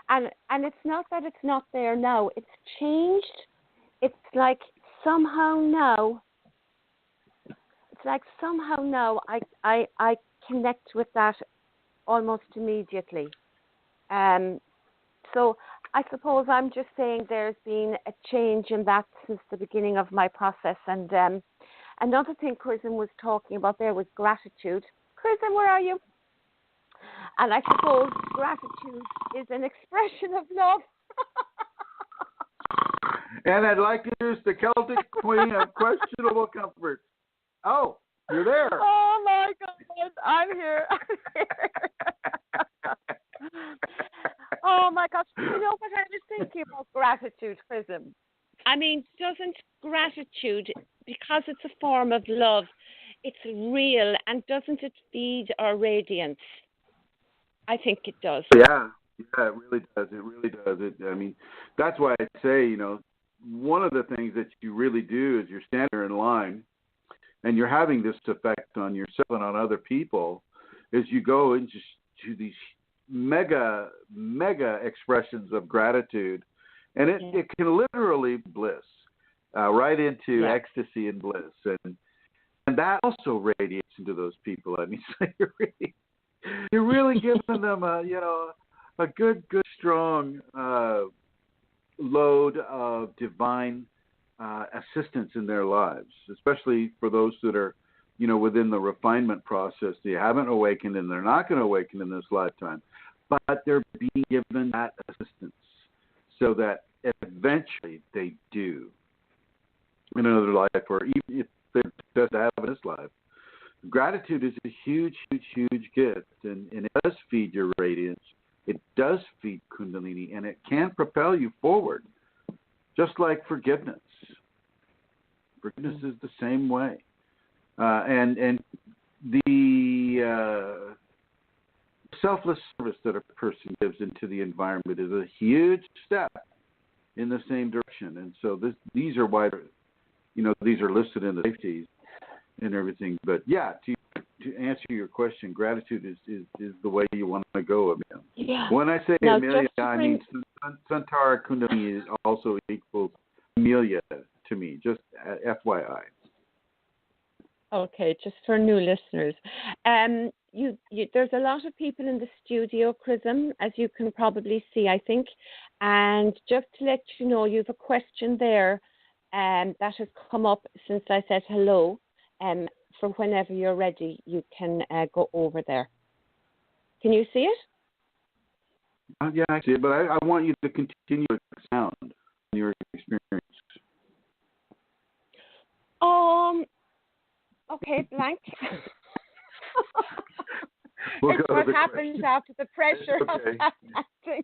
And it's not that it's not there now. It's changed. It's like somehow now I connect with that almost immediately. So I suppose I'm just saying there's been a change in that since the beginning of my process. And another thing Chrism was talking about there was gratitude. Chrism, where are you? And I suppose gratitude is an expression of love.
And I'd like to use the Celtic queen of questionable comfort. Oh, you're there.
Oh, my God. I'm here. Oh, my gosh. You know what I was thinking about gratitude, Chrism? I mean, doesn't gratitude, because it's a form of love, it's real, and doesn't it feed our radiance? I think it does.
Yeah, it really does. It really does. I mean, that's why I say, one of the things that you really do is you're standing there in line and you're having this effect on yourself and on other people is you go into these mega expressions of gratitude. And it can literally bliss, right into ecstasy and bliss. And that also radiates into those people. I mean, so you're really giving them a good, strong load of divine assistance in their lives, especially for those that are, within the refinement process. They haven't awakened and they're not going to awaken in this lifetime, but they're being given that assistance so that eventually they do in another life, or even if they're just to have in this life. Gratitude is a huge, huge, huge gift, and it does feed your radiance. It does feed Kundalini, and it can propel you forward, just like forgiveness. Forgiveness is the same way. And the selfless service that a person gives into the environment is a huge step in the same direction. And so these are why, these are listed in the safeties and everything. But yeah, to answer your question, gratitude is the way you want to go, Amelia.
Yeah.
When I say
now,
Amelia, I mean Santara Kundalini is also equals Amelia to me, just FYI.
Okay, just for new listeners. There's a lot of people in the studio, Chrism, as you can probably see, I think. And just to let you know, you have a question there that has come up since I said hello. For whenever you're ready, you can go over there. Can you see it?
Yeah, I see it, but I want you to continue to sound on your experience.
Okay, blank.
We'll
it's what happens after the pressure of acting.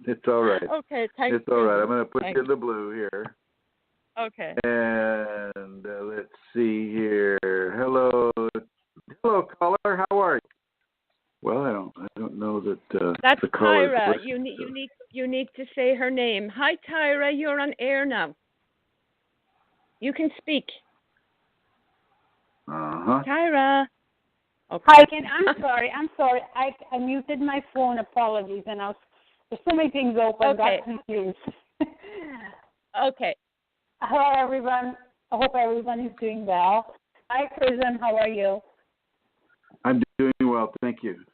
It's all right.
Okay, thank you.
It's all right. I'm going to put you in the blue here.
Okay.
And let's see here. Hello, caller. How are you? Well, I don't know that.
That's
the caller.
Tyra. You need to say her name. Hi, Tyra. You're on air now. You can speak. Tyra. Okay.
Hi, I'm sorry. I muted my phone. Apologies, and there's so many things open.
Okay.
Got confused.
Okay.
Hello, everyone. I hope everyone is doing well. Hi, Chrism. How are you?
I'm doing well, thank you.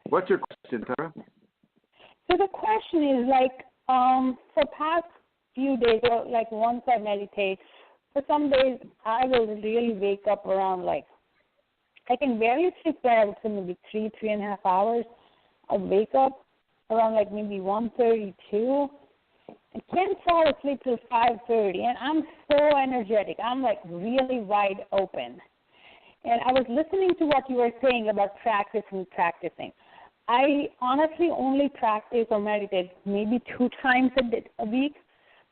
What's your question, Tara?
So the question is, for past few days, or once I meditate, for some days I will really wake up around I can barely sleep for maybe 3.5 hours. I wake up around maybe 1:32. I can't fall asleep till 5:30, and I'm so energetic. I'm really wide open. And I was listening to what you were saying about practicing. I honestly only practice or meditate maybe 2 times a week.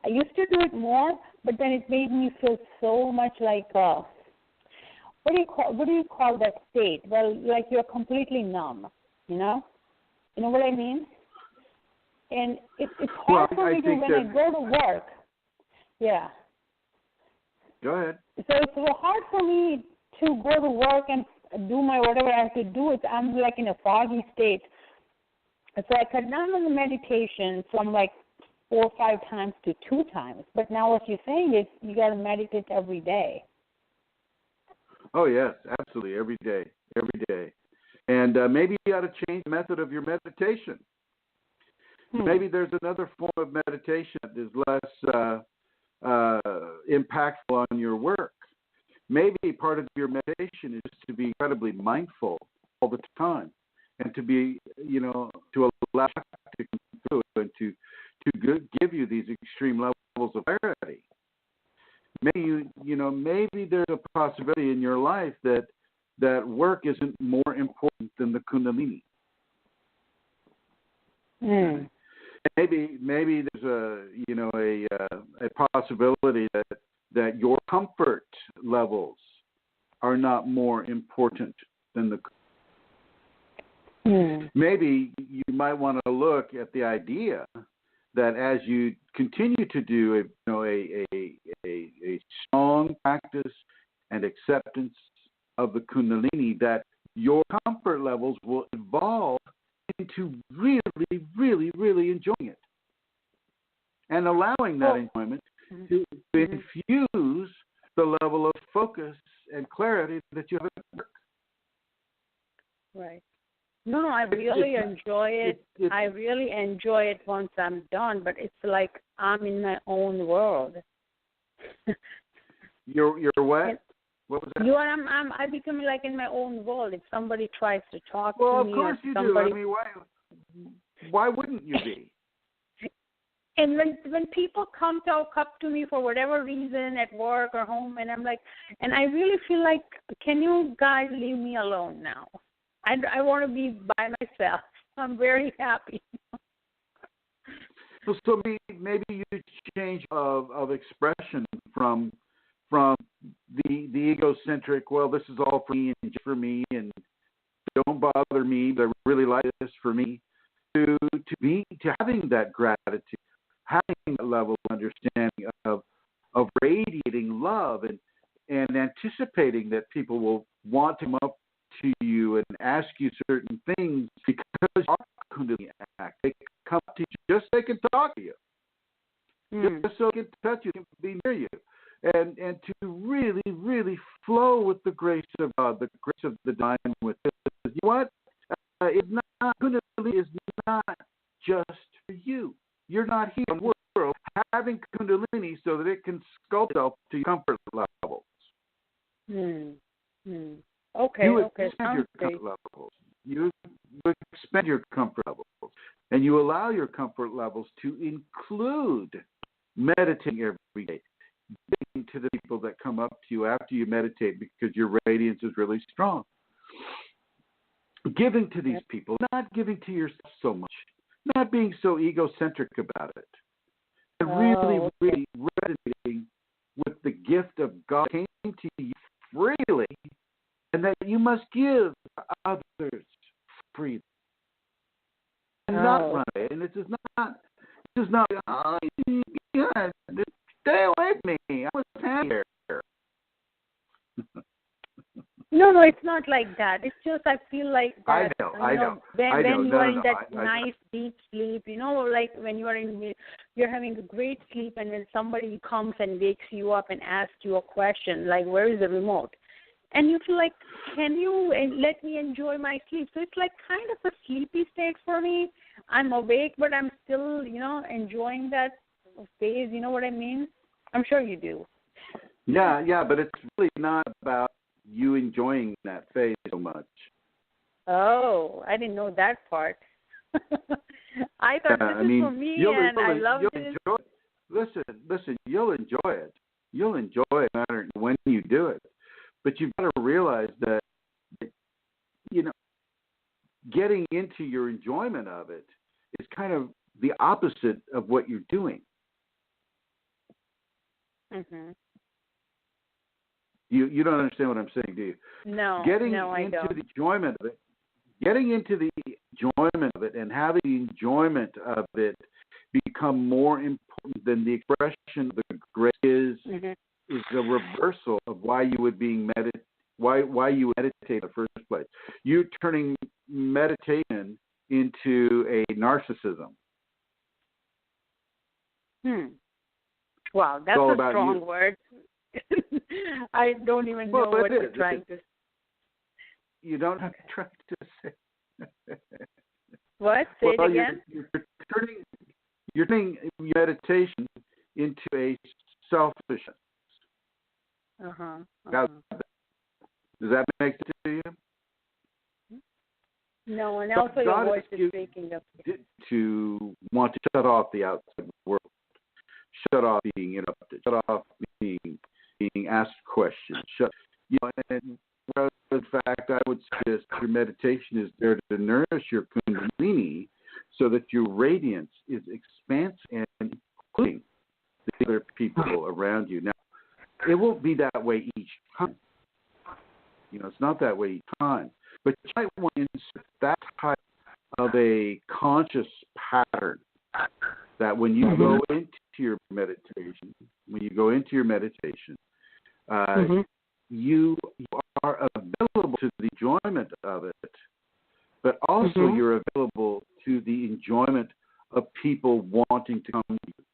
I used to do it more, but then it made me feel so much what do you call that state? Well, you're completely numb, You know what I mean? And it's hard for me when I go to work. Yeah.
Go ahead.
So it's hard for me to go to work and do whatever I have to do. I'm in a foggy state. So I cut down on the meditation from 4 or 5 times to 2 times. But now what you're saying is you got to meditate every day.
Oh, yes, absolutely, every day. And maybe you ought to change the method of your meditation. Maybe there's another form of meditation that is less impactful on your work. Maybe part of your meditation is to be incredibly mindful all the time and to be, to allow to come through and to give you these extreme levels of clarity. Maybe maybe there's a possibility in your life that work isn't more important than the Kundalini. Maybe there's a possibility that your comfort levels are not more important than the. Maybe you might want to look at the idea that as you continue to do a strong practice and acceptance of the Kundalini, that your comfort levels will evolve into really, really, really enjoying it and allowing that enjoyment to infuse the level of focus and clarity that you have at work.
Right. No, I really enjoy it. I really enjoy it once I'm done, but it's like I'm in my own world.
You're what? What was that?
I become in my own world. If somebody tries to talk
to me,
of
course you do. I mean, why wouldn't you be?
And when people come up to me for whatever reason at work or home, and I'm and I really feel can you guys leave me alone now? I want to be by myself. I'm very happy.
So maybe you change of expression from the egocentric. Well, this is all for me and just for me, and don't don't bother me, but I really like this for me, to having that gratitude, having that level of understanding of radiating love and anticipating that people will want to come up to you and ask you certain things because you are Kundalini act. They come up to you just so they can talk to you, just so they can touch you, can be near you, and to really, really flow with the grace of God, the grace of the divine with it. You know what? It's not Kundalini is not just for you. You're not here in the world having Kundalini so that it can sculpt itself to your comfort levels.
Okay,
you
okay.
expand your comfort levels. You expand your comfort levels, and you allow your comfort levels to include meditating every day, giving to the people that come up to you after you meditate because your radiance is really strong. Giving to these people, not giving to yourself so much, not being so egocentric about it, and really resonating with the gift of God came to you freely, and that you must give to others freely, and not run away. And this is not, oh, yeah, stay away from me. I was here.
No, it's not like that. It's just I feel like that.
I know.
When you are in that nice deep sleep, like when you're having a great sleep, and when somebody comes and wakes you up and asks you a question, like, where is the remote? And you feel like, can you let me enjoy my sleep? So it's like kind of a sleepy state for me. I'm awake, but I'm still, enjoying that phase. You know what I mean? I'm sure you do.
Yeah, but it's really not about you enjoying that phase so much.
Oh, I didn't know that part. I thought this is for me, and I love it. Listen,
you'll enjoy it. You'll enjoy it no matter when you do it. But you've got to realize that, getting into your enjoyment of it is kind of the opposite of what you're doing.
Mm-hmm.
You don't understand what I'm saying, do you?
No, I don't.
Getting into the enjoyment of it and having the enjoyment of it become more important than the expression of the grace is a reversal of why you would why you would meditate in the first place. You're turning meditation into a narcissism.
Wow, that's a strong word. I don't even know what you're trying to say.
You don't have to try to say.
What? Say it again?
You're turning meditation into a selfishness. Does that make sense to you?
No, and also your voice is breaking up.
To want to shut off the outside world, shut off being interrupted, shut off being asked questions. And in fact, I would suggest your meditation is there to nourish your Kundalini so that your radiance is expansive and including the other people around you. Now, it won't be that way each time. It's not that way each time. But you might want to insert that type of a conscious pattern that when you go into your meditation, you are available to the enjoyment of it, but also you're available to the enjoyment of people wanting to come to you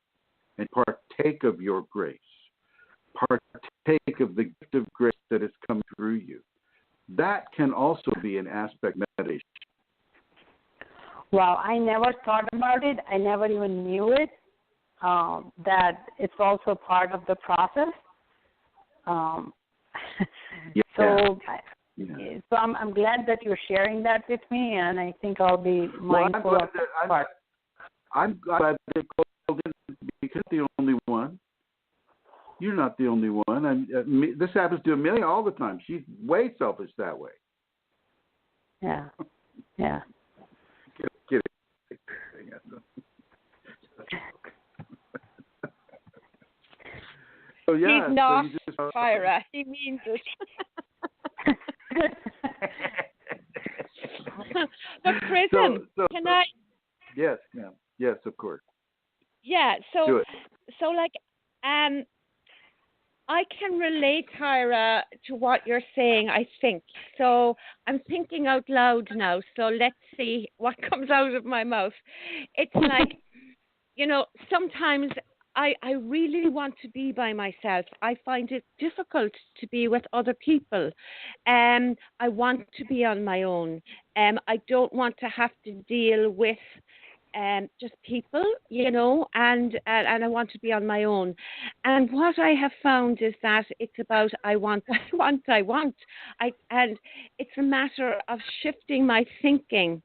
and partake of your grace, partake of the gift of grace that has come through you. That can also be an aspect of meditation.
Wow, I never thought about it. I never even knew it, that it's also part of the process. So I'm glad that you're sharing that with me, and I think I'll be mindful of that part.
I'm glad that you called in because you're the only one. You're not the only one. This happens to Amelia all the time. She's way selfish that way.
Yeah.
Get it. So,
he's not, Fyra. He means it. But Chrism, can I?
Yes, ma'am. Yes, of course.
Yeah.
Do it.
So like, I can relate, Tyra, to what you're saying, I think. So I'm thinking out loud now. So let's see what comes out of my mouth. It's like, sometimes I really want to be by myself. I find it difficult to be with other people. I want to be on my own. I don't want to have to deal with just people, and I want to be on my own. And what I have found is that it's about I want, and it's a matter of shifting my thinking,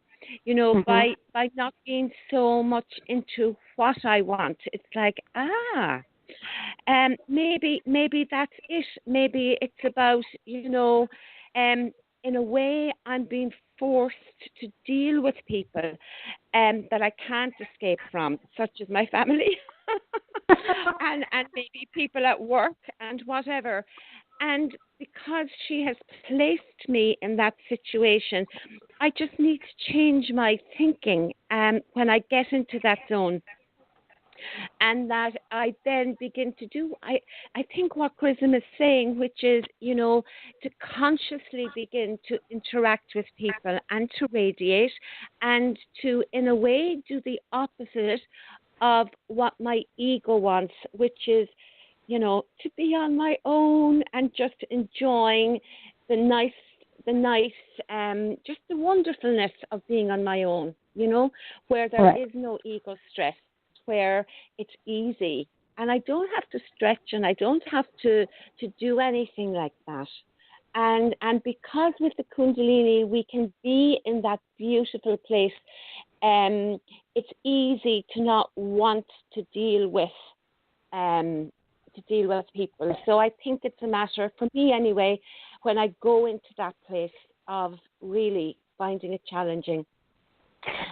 by not being so much into what I want. It's like, maybe that's it. Maybe it's about, in a way, I'm being forced to deal with people that I can't escape from, such as my family and maybe people at work and whatever. And because she has placed me in that situation, I just need to change my thinking when I get into that zone. And that I then begin to do, I think what Chrism is saying, which is, to consciously begin to interact with people and to radiate and to, in a way, do the opposite of what my ego wants, which is, to be on my own and just enjoying the nice, just the wonderfulness of being on my own, where there is no ego stress, where it's easy and I don't have to stretch and I don't have to do anything like that. And because with the Kundalini we can be in that beautiful place, it's easy to not want to deal with people. So I think it's a matter, for me anyway, when I go into that place of really finding it challenging.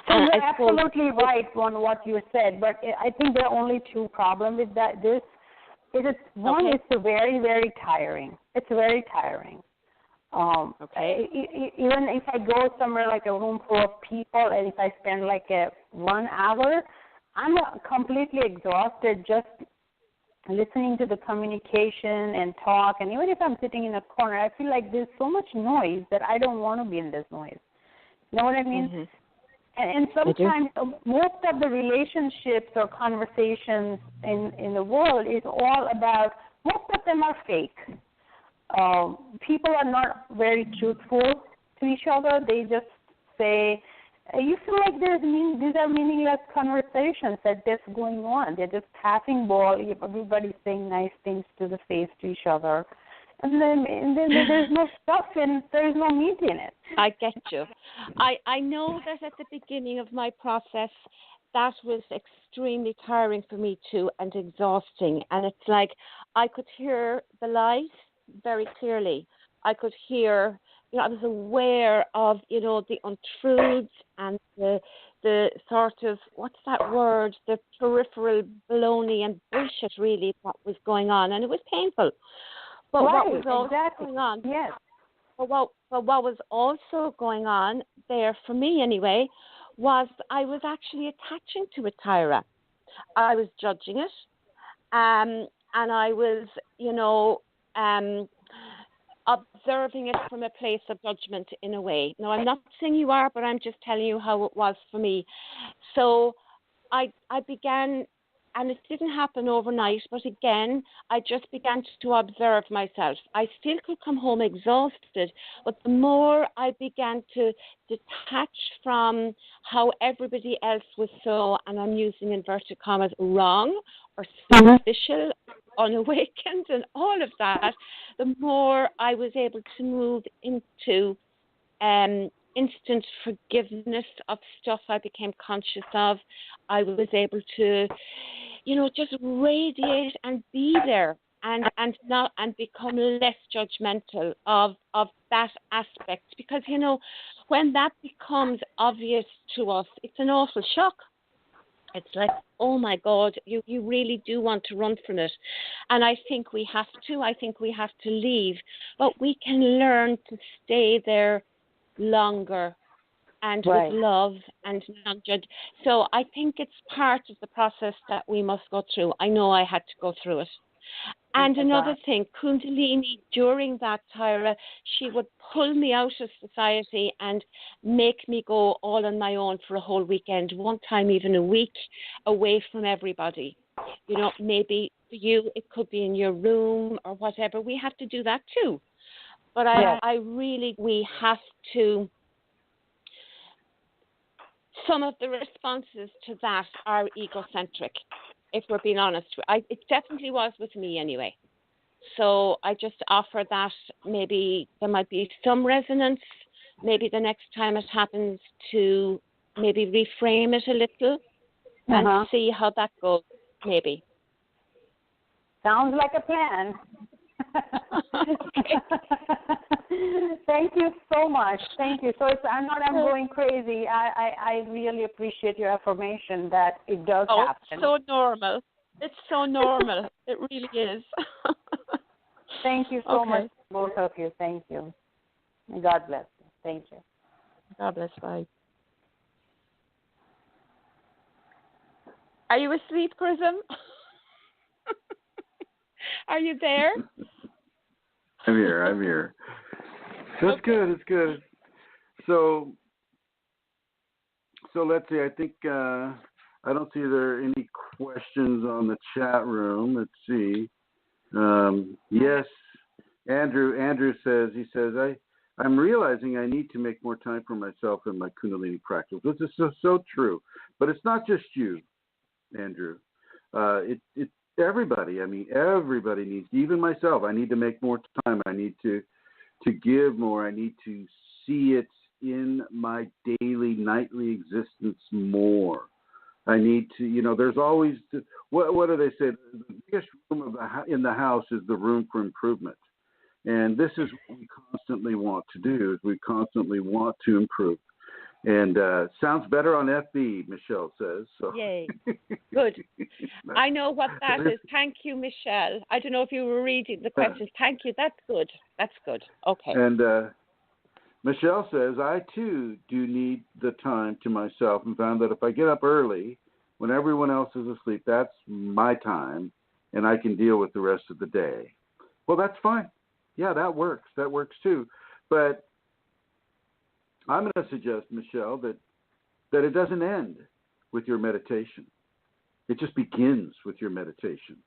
So you're absolutely right on what you said, but I think there are only two problems with that. One, it's very, very tiring. It's very tiring. Even if I go somewhere like a room full of people, and if I spend like 1 hour, I'm completely exhausted just listening to the communication and talk. And even if I'm sitting in a corner, I feel like there's so much noise that I don't want to be in this noise. You know what I mean? Mm-hmm. And sometimes most of the relationships or conversations in the world is all about, most of them are fake. People are not very truthful to each other. They just say, you feel like these are meaningless conversations that just going on. They're just passing ball. Everybody's saying nice things to the face to each other. And then there's no stuff and there's no meat in it.
I get you. I know that at the beginning of my process, that was extremely tiring for me too and exhausting. And it's like I could hear the lies very clearly. I could hear, I was aware of, the untruths and the sort of, what's that word, the peripheral baloney and bullshit really what was going on. And it was painful. But what was also going on?
Yes.
But what was also going on there for me anyway was I was actually attaching to it, Tyra. I was judging it, and I was, observing it from a place of judgment in a way. Now I'm not saying you are, but I'm just telling you how it was for me. So I began. And it didn't happen overnight, but again, I just began to observe myself. I still could come home exhausted, but the more I began to detach from how everybody else was so, and I'm using inverted commas, wrong or superficial, unawakened, and all of that, the more I was able to move into instant forgiveness of stuff I became conscious of. I was able to, just radiate and be there and become less judgmental of that aspect. Because, when that becomes obvious to us, it's an awful shock. It's like, oh my God, you really do want to run from it. And I think we have to. I think we have to leave. But we can learn to stay there longer and
Right.
with love and non-judge. So I think it's part of the process that we must go through. I know I had to go through it. And another thing, Kundalini, during that, Tyra, she would pull me out of society and make me go all on my own for a whole weekend, one time even a week, away from everybody. You know, maybe for you it could be in your room or whatever. We have to do that too. But I really, we have to, some of the responses to that are egocentric, if we're being honest. It definitely was with me anyway. So I just offer that. Maybe there might be some resonance. Maybe the next time it happens to maybe reframe it a little and see how that goes, maybe.
Sounds like a plan. Thank you so much. Thank you. So I'm going crazy. I really appreciate your affirmation that it does happen.
It's so normal. It's so normal. It really is.
Thank you so much, both of you. Thank you. God bless you. Thank you.
God bless. Bye. Are you asleep, Chrism? Are you there?
I'm here. That's good. It's good. So let's see. I think I don't see there are any questions on the chat room. Let's see. Yes, Andrew says, I'm realizing I need to make more time for myself in my Kundalini practice. This is so true. But it's not just you, Andrew. It's everybody. I mean, everybody needs, even myself, I need to make more time. I need to give more. I need to see it in my daily, nightly existence more. I need to, there's always, what do they say? The biggest room in the house is the room for improvement. And this is what we constantly want to do, is we constantly want to improve. And sounds better on FB, Michelle says. So.
Yay. Good. I know what that is. Thank you, Michelle. I don't know if you were reading the questions. Thank you. That's good. That's good. Okay.
And Michelle says, I too do need the time to myself, and found that if I get up early, when everyone else is asleep, that's my time, and I can deal with the rest of the day. Well, that's fine. Yeah, that works. That works too. But I'm going to suggest, Michelle, that it doesn't end with your meditation. It just begins with your meditation.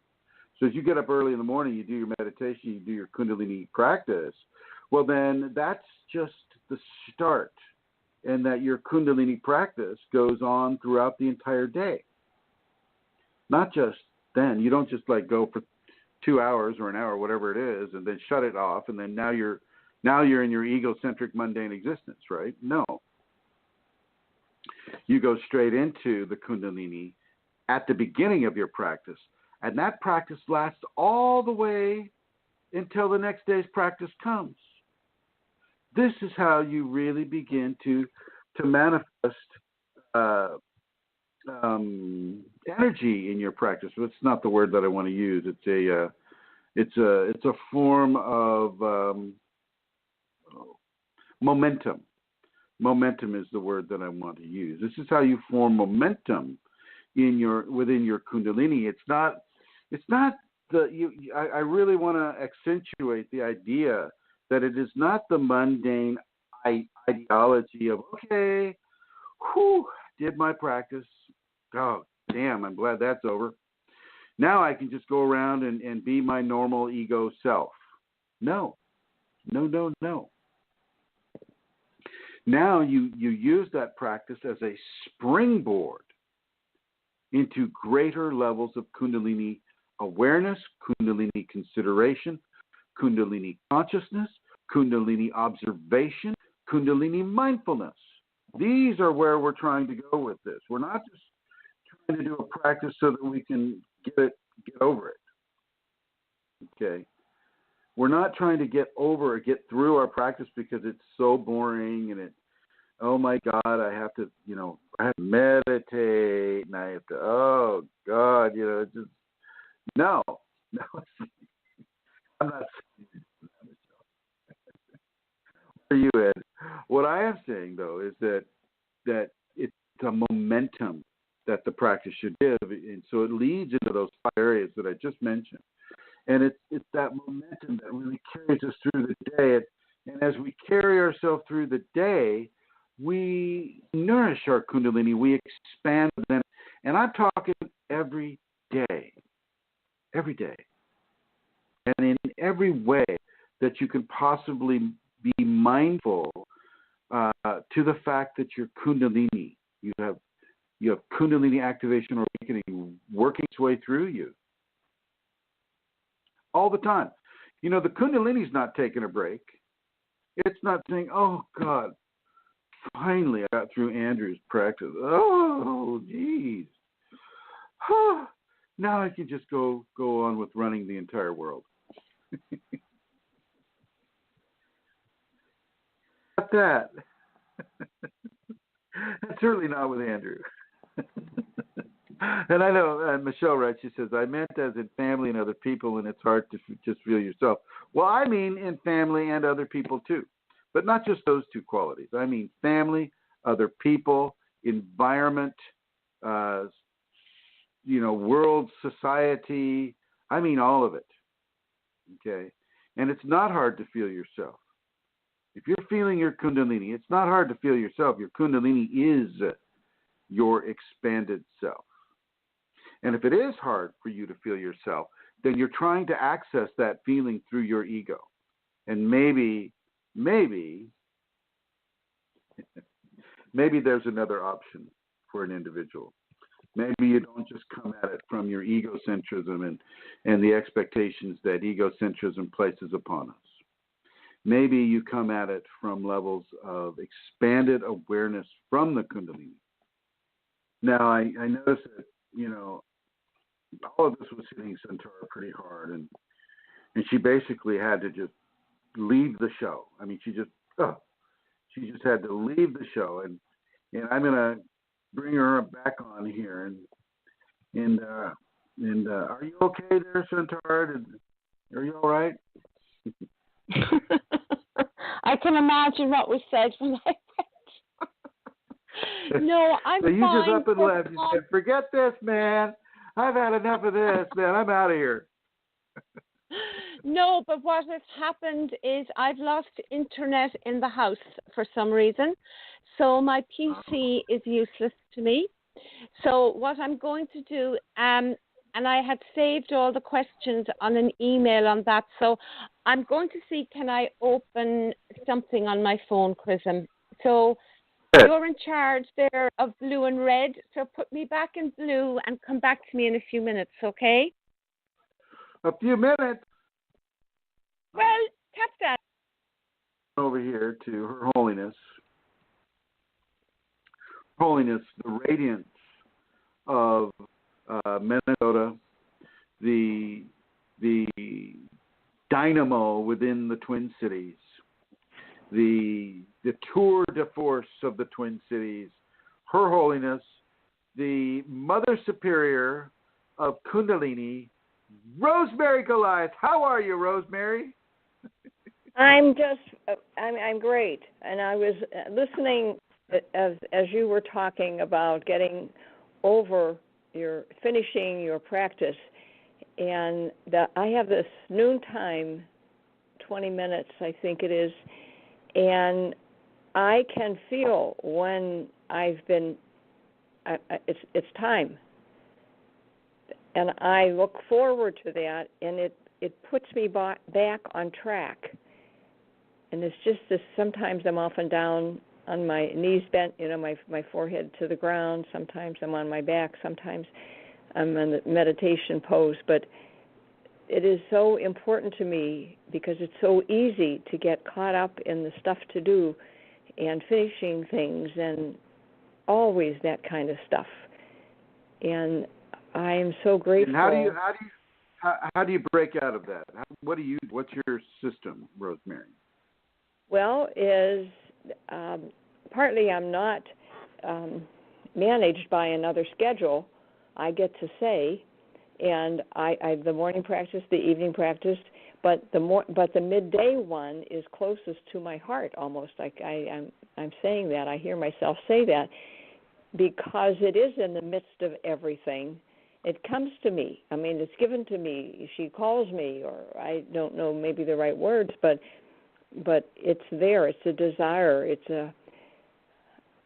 So as you get up early in the morning, you do your meditation, you do your Kundalini practice, well, then that's just the start, and that your Kundalini practice goes on throughout the entire day. Not just then. You don't just go for 2 hours or an hour, whatever it is, and then shut it off, and then now you're in your egocentric, mundane existence, right? No. You go straight into the Kundalini at the beginning of your practice, and that practice lasts all the way until the next day's practice comes. This is how you really begin to manifest energy in your practice. That's not the word that I want to use. It's a form of momentum. Momentum is the word that I want to use. This is how you form momentum within your Kundalini. I really want to accentuate the idea that it is not the mundane ideology of, okay, did my practice. Oh, damn, I'm glad that's over. Now I can just go around and be my normal ego self. No. Now you use that practice as a springboard into greater levels of Kundalini awareness, Kundalini consideration, Kundalini consciousness, Kundalini observation, Kundalini mindfulness. These are where we're trying to go with this. We're not just trying to do a practice so that we can get over it. Okay? We're not trying to get through our practice because it's so boring and oh my God, I have to meditate and I have to, oh God, it's just, no. I'm not saying that. For you, Ed. What I am saying, though, is that that it's a momentum that the practice should give, and so it leads into those 5 areas that I just mentioned. And it's that momentum that really carries us through the day. And as we carry ourselves through the day, we nourish our Kundalini, we expand them. And I'm talking every day. Every day. And in every way that you can possibly be mindful to the fact that your Kundalini, you have Kundalini activation or awakening working its way through you. All the time. You know, the Kundalini's not taking a break. It's not saying, oh, God, finally I got through Andrew's practice. Oh, geez. Now I can just go on with running the entire world. Not that. That's certainly not with Andrew. And I know Michelle writes, she says, I meant as in family and other people, and it's hard to just feel yourself. Well, I mean in family and other people too, but not just those 2 qualities. I mean family, other people, environment, world, society. I mean all of it. Okay? And it's not hard to feel yourself. If you're feeling your Kundalini, it's not hard to feel yourself. Your Kundalini is your expanded self. And if it is hard for you to feel yourself, then you're trying to access that feeling through your ego. And maybe there's another option for an individual. Maybe you don't just come at it from your egocentrism and the expectations that egocentrism places upon us. Maybe you come at it from levels of expanded awareness from the Kundalini. Now, I noticed that, all of this was hitting Centaura pretty hard, and she basically had to just leave the show. I mean, she just had to leave the show, and I'm gonna bring her back on here, and are you okay there, Centaura? Are you all right?
I can imagine what was said when I went. No, I'm
so you
fine.
Just up and left. You said, forget this, man. I've had enough of this, man. I'm out of here.
No, but what has happened is I've lost internet in the house for some reason. So my PC is useless to me. So what I'm going to do, and I had saved all the questions on an email on that. So I'm going to see, can I open something on my phone, Chrism? So you're in charge there of blue and red. So put me back in blue and come back to me in a few minutes, okay?
A few minutes?
Well, tap that.
Over here to Her Holiness. Holiness, the radiance of Minnesota, the dynamo within the Twin Cities, the tour de force of the Twin Cities, Her Holiness, the Mother Superior of Kundalini, Rosemary Goliath. How are you, Rosemary?
I'm great, and I was listening as you were talking about getting over finishing your practice, and I have this noontime, 20 minutes, I think it is, and I can feel when it's time, and I look forward to that, and it puts me back on track. And it's just this, sometimes I'm off and down on my knees bent, my forehead to the ground. Sometimes I'm on my back. Sometimes I'm in the meditation pose. But it is so important to me because it's so easy to get caught up in the stuff to do and finishing things and always that kind of stuff. And I am so grateful.
And how do you break out of that? What's your system, Rosemary?
Well, partly I'm not managed by another schedule, I get to say, and I the morning practice, the evening practice, but the midday one is closest to my heart almost. Like I'm saying that. I hear myself say that because it is in the midst of everything. It comes to me. I mean, it's given to me. She calls me, or I don't know maybe the right words, but it's there. It's a desire. It's a,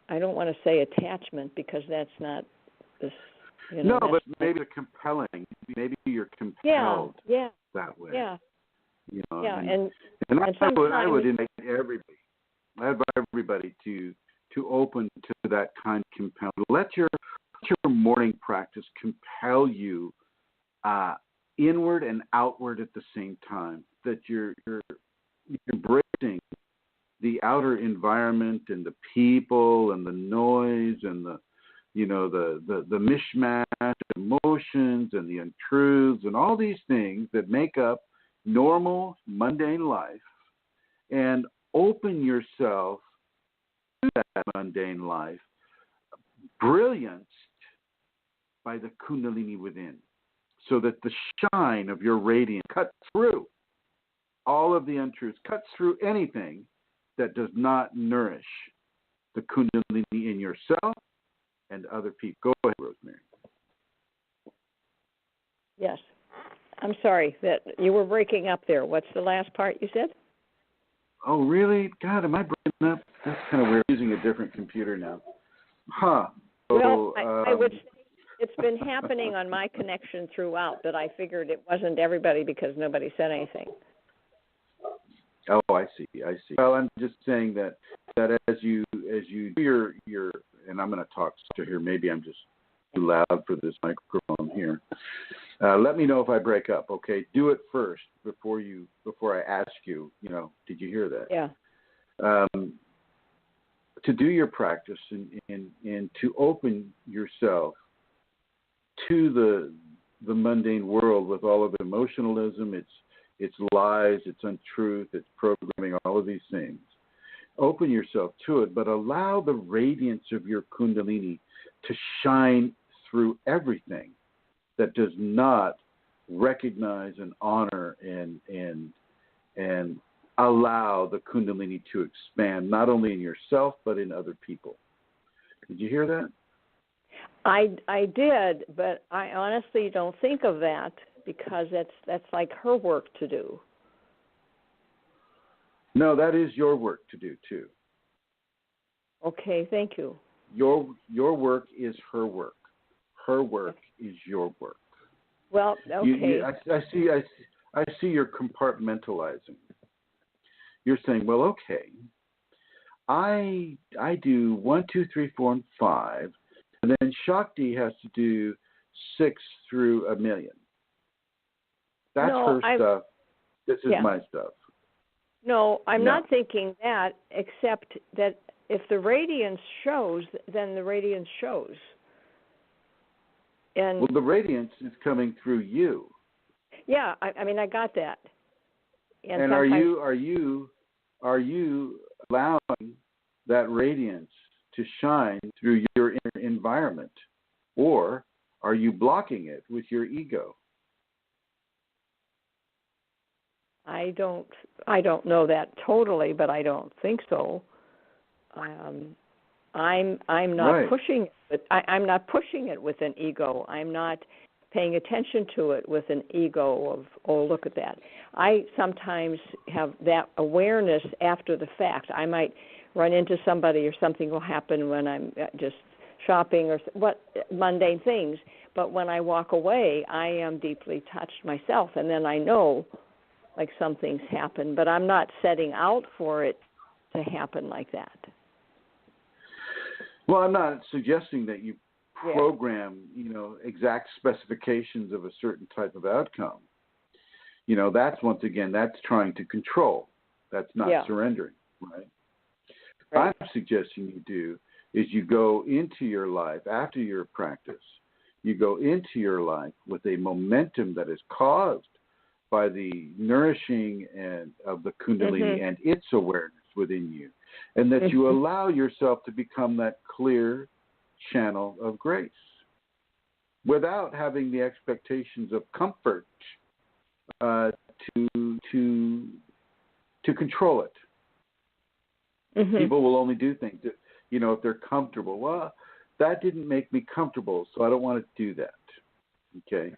I don't want to say attachment because that's not this. You know,
no, but maybe it's compelling. Maybe you're compelled that way.
Yeah.
You know,
yeah,
and I would invite everybody to open to that kind of compelling. Let your morning practice compel you inward and outward at the same time. That you're embracing the outer environment and the people and the noise and the mishmash of emotions and the untruths and all these things that make up normal, mundane life, and open yourself to that mundane life, brillianced by the Kundalini within, so that the shine of your radiance cuts through all of the untruths, cuts through anything that does not nourish the Kundalini in yourself and other people. Go ahead, Rosemary.
Yes. I'm sorry that you were breaking up there. What's the last part you said?
Oh, really? God, am I breaking up? That's kind of weird. I'm using a different computer now. Huh.
Well, I would say it's been happening on my connection throughout, but I figured it wasn't everybody because nobody said anything.
Oh, I see. Well, I'm just saying that as you do your and I'm going to talk to here. Maybe I'm just too loud for this microphone here. Let me know if I break up. Okay, do it first before I ask you. You know, did you hear that?
Yeah.
To do your practice and to open yourself to the mundane world with all of its emotionalism, its lies, its untruth, its programming, all of these things. Open yourself to it, but allow the radiance of your Kundalini to shine through everything that does not recognize and honor and allow the Kundalini to expand, not only in yourself, but in other people. Did you hear that?
I did, but I honestly don't think of that because that's like her work to do.
No, that is your work to do too.
Okay, thank you.
Your work is her work. Her work is your work.
Well, okay.
I see you're compartmentalizing. You're saying, well, okay, I do 1, 2, 3, 4, and 5, and then Shakti has to do 6 through 1 million. That's her stuff. This is my stuff.
No, I'm not thinking that, except that if the radiance shows, then the radiance shows. And
well, the radiance is coming through you.
Yeah, I mean, I got that.
And are you allowing that radiance to shine through your inner environment, or are you blocking it with your ego?
I don't know that totally, but I don't think so. I'm not pushing it. I'm not pushing it with an ego. I'm not paying attention to it with an ego of, oh, look at that. I sometimes have that awareness after the fact. I might run into somebody or something will happen when I'm just shopping or mundane things. But when I walk away, I am deeply touched myself, and then I know like something's happened, but I'm not setting out for it to happen like that.
Well, I'm not suggesting that you program, exact specifications of a certain type of outcome. That's, once again, that's trying to control. That's not surrendering, right? What I'm suggesting you do is you go into your life after your practice. You go into your life with a momentum that is caused by the nourishing of the Kundalini and its awareness within you, and that you allow yourself to become that clear channel of grace without having the expectations of comfort to control it.
Mm-hmm.
People will only do things that, if they're comfortable. Well, that didn't make me comfortable, so I don't want to do that. Okay.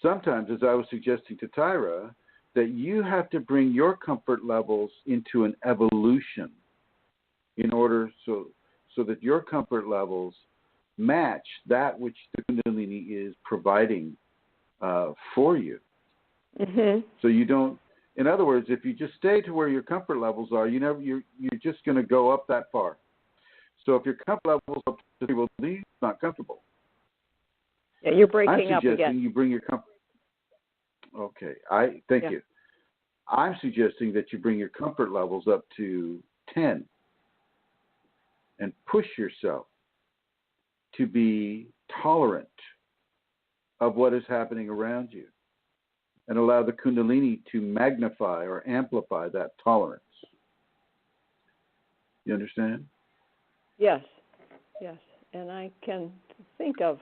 Sometimes, as I was suggesting to Tyra, that you have to bring your comfort levels into an evolution in order so that your comfort levels match that which the Kundalini is providing for you.
Mm-hmm.
So you don't. In other words, if you just stay to where your comfort levels are, you're just going to go up that far. So if your comfort levels up to people, it's not comfortable.
Yeah, you're breaking
I'm
up
suggesting
again.
you bring your comfort. Okay, thank you. I'm suggesting that you bring your comfort levels up to 10 and push yourself to be tolerant of what is happening around you and allow the Kundalini to magnify or amplify that tolerance. You understand?
Yes. And I can think of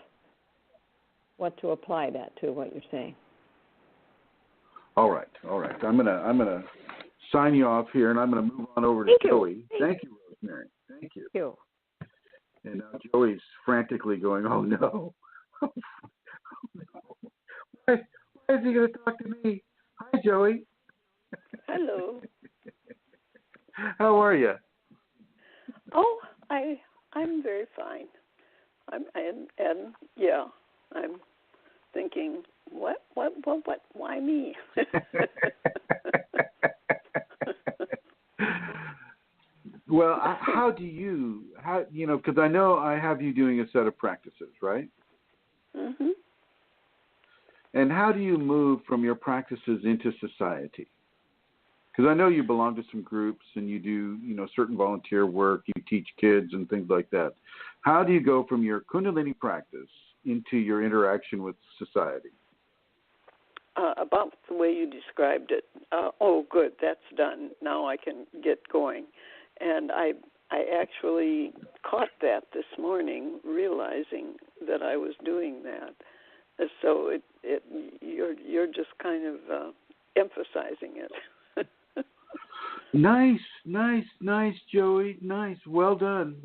what to apply that to, what you're saying.
All right. I'm gonna sign you off here, and I'm gonna move on over to Joey. Thank you, Rosemary. Thank you.
Thank you.
And now Joey's frantically going, "Oh no! Why is he going to talk to me?" Hi, Joey.
Hello.
How are you?
Oh, I'm very fine. I'm thinking, what, why me?
Well, how do you, because I know I have you doing a set of practices, right?
Mhm.
And how do you move from your practices into society? Because I know you belong to some groups and you do, certain volunteer work, you teach kids and things like that. How do you go from your Kundalini practice into your interaction with society?
About the way you described it. Oh, good, that's done. Now I can get going. And I actually caught that this morning, realizing that I was doing that. So you're just kind of emphasizing it.
Nice, Joey. Nice. Well done.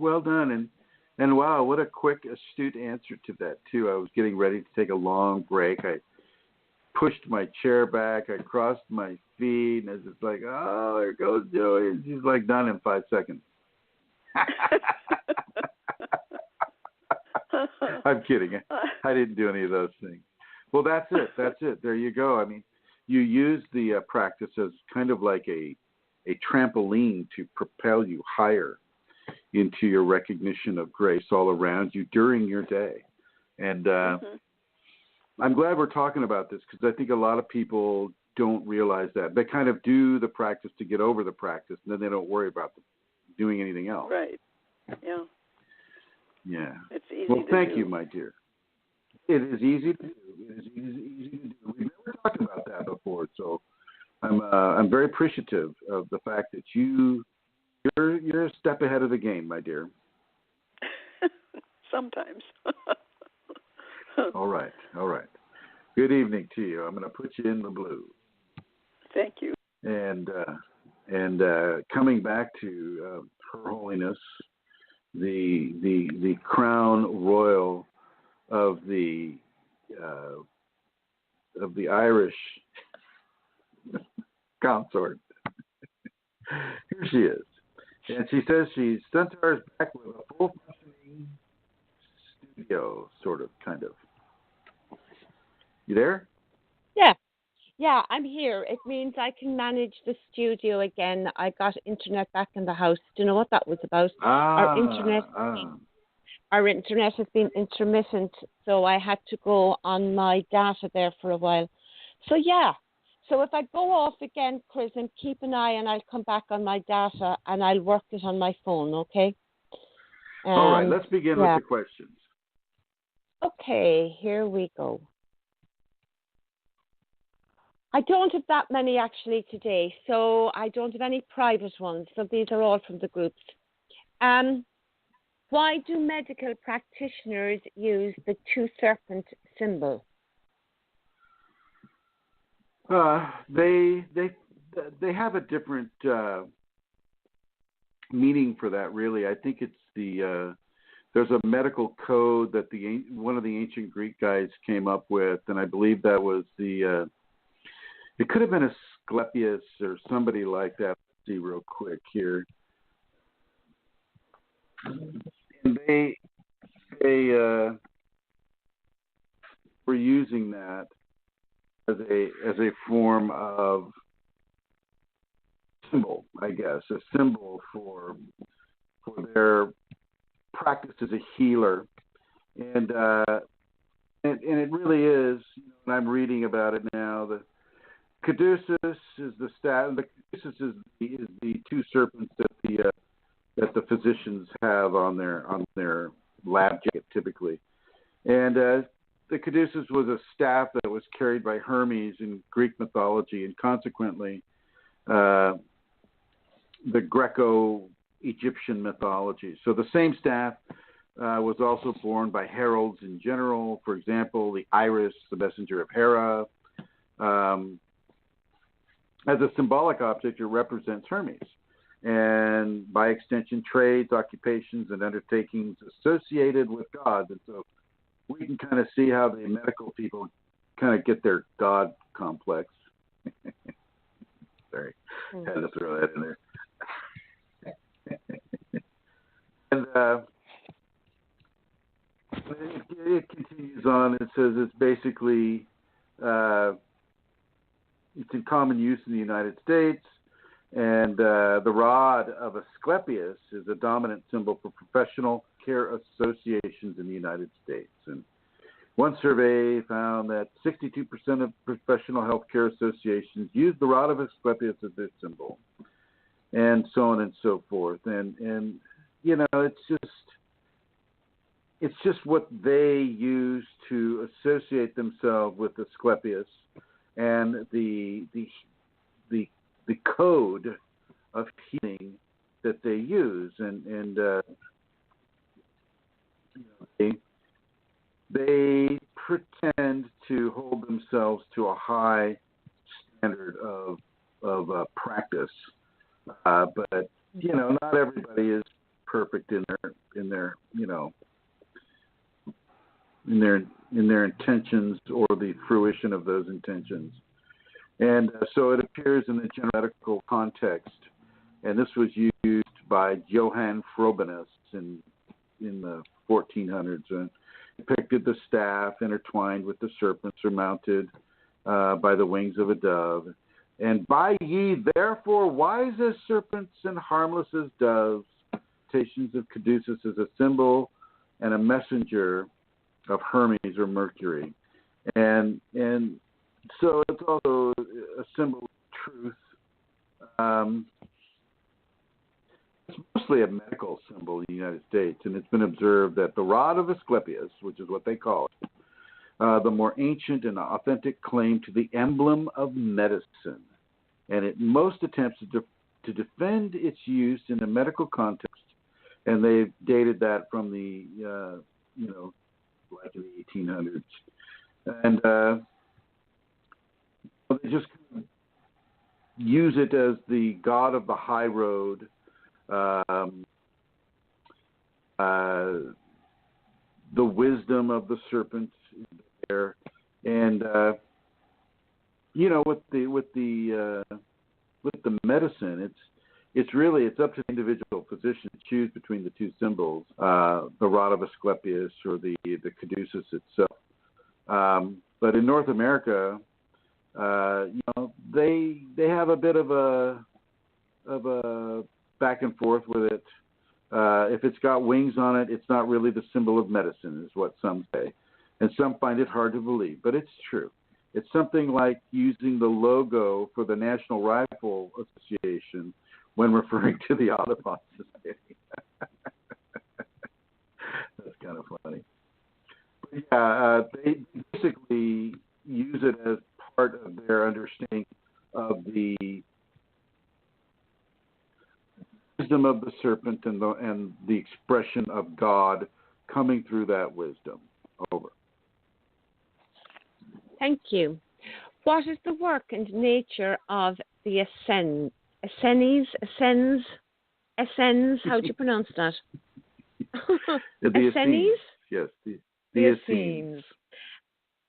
And wow, what a quick, astute answer to that too. I was getting ready to take a long break. I pushed my chair back. I crossed my feet, and I was just like, "Oh, there goes Joey." And she's like, "Done in 5 seconds." I'm kidding. I didn't do any of those things. Well, that's it. There you go. I mean, you use the practice as kind of like a trampoline to propel you higher into your recognition of grace all around you during your day. And I'm glad we're talking about this because I think a lot of people don't realize that. They kind of do the practice to get over the practice, and then they don't worry about doing anything else.
Right. Yeah.
Yeah.
It's easy
well,
to
thank
do.
you, my dear. It is easy to do. It is easy to do. We've never talked about that before, so I'm very appreciative of the fact that you're a step ahead of the game, my dear.
Sometimes.
All right. Good evening to you. I'm going to put you in the blue.
Thank you.
And coming back to Her Holiness, the crown royal of the Irish consort. Here she is, and she says she sent her back with a full functioning studio, kind of. You there?
Yeah, I'm here. It means I can manage the studio again. I got internet back in the house. Do you know what that was about? Our internet has been intermittent, so I had to go on my data there for a while. So yeah. So if I go off again, Chrism, keep an eye and I'll come back on my data and I'll work it on my phone, okay?
All right, let's begin with the questions.
Okay, here we go. I don't have that many actually today, so I don't have any private ones. So these are all from the groups. Why do medical practitioners use the two serpent symbol?
They have a different meaning for that. Really, I think it's there's a medical code that one of the ancient Greek guys came up with, and I believe that was it could have been Asclepius or somebody like that. Let's see real quick here. And they were using that as a form of symbol, I guess, a symbol for their practice as a healer, and it really is. And I'm reading about it now. The caduceus is the staff. The caduceus is the two serpents that the physicians have on their lab jacket typically, and the caduceus was a staff that was carried by Hermes in Greek mythology, and consequently, the Greco-Egyptian mythology. So the same staff was also borne by heralds in general. For example, the iris, the messenger of Hera. As a symbolic object, it represents Hermes, and by extension, trades, occupations, and undertakings associated with gods. And so we can kind of see how the medical people kind of get their god complex. Sorry, had to throw that in there. And it continues on. It says it's basically it's in common use in the United States, and the rod of Asclepius is a dominant symbol for professional care associations in the United States. And one survey found that 62% of professional healthcare associations use the rod of Asclepius as their symbol, and so on and so forth. And it's just what they use to associate themselves with Asclepius and the code of healing that they use, and they pretend to hold themselves to a high standard of practice, but not everybody is perfect in their intentions or the fruition of those intentions. And so it appears in the general medical context, and this was used by Johann Frobenius in the 1400s, and depicted the staff intertwined with the serpent surmounted by the wings of a dove. And by ye therefore wise as serpents and harmless as doves, stations of caduceus as a symbol and a messenger of Hermes or Mercury. And so it's also a symbol of truth. It's mostly a medical symbol in the United States, and it's been observed that the rod of Asclepius, which is what they call it, the more ancient and authentic claim to the emblem of medicine, and it most attempts to defend its use in a medical context, and they've dated that from the like in the 1800s, and they just use it as the god of the high road, the wisdom of the serpent there, and with the medicine, it's up to the individual physician to choose between the two symbols, the rod of Asclepius or the caduceus itself. But in North America, they have a bit of a back and forth with it. If it's got wings on it, it's not really the symbol of medicine, is what some say. And some find it hard to believe, but it's true. It's something like using the logo for the National Rifle Association when referring to the Audubon Society. That's kind of funny. But yeah, they basically use it as part of their understanding of the wisdom of the serpent and the expression of God coming through that wisdom. Over.
Thank you. What is the work and nature of the Essenes? How do you pronounce that?
The
Essenes?
Yes, the
The
Essenes.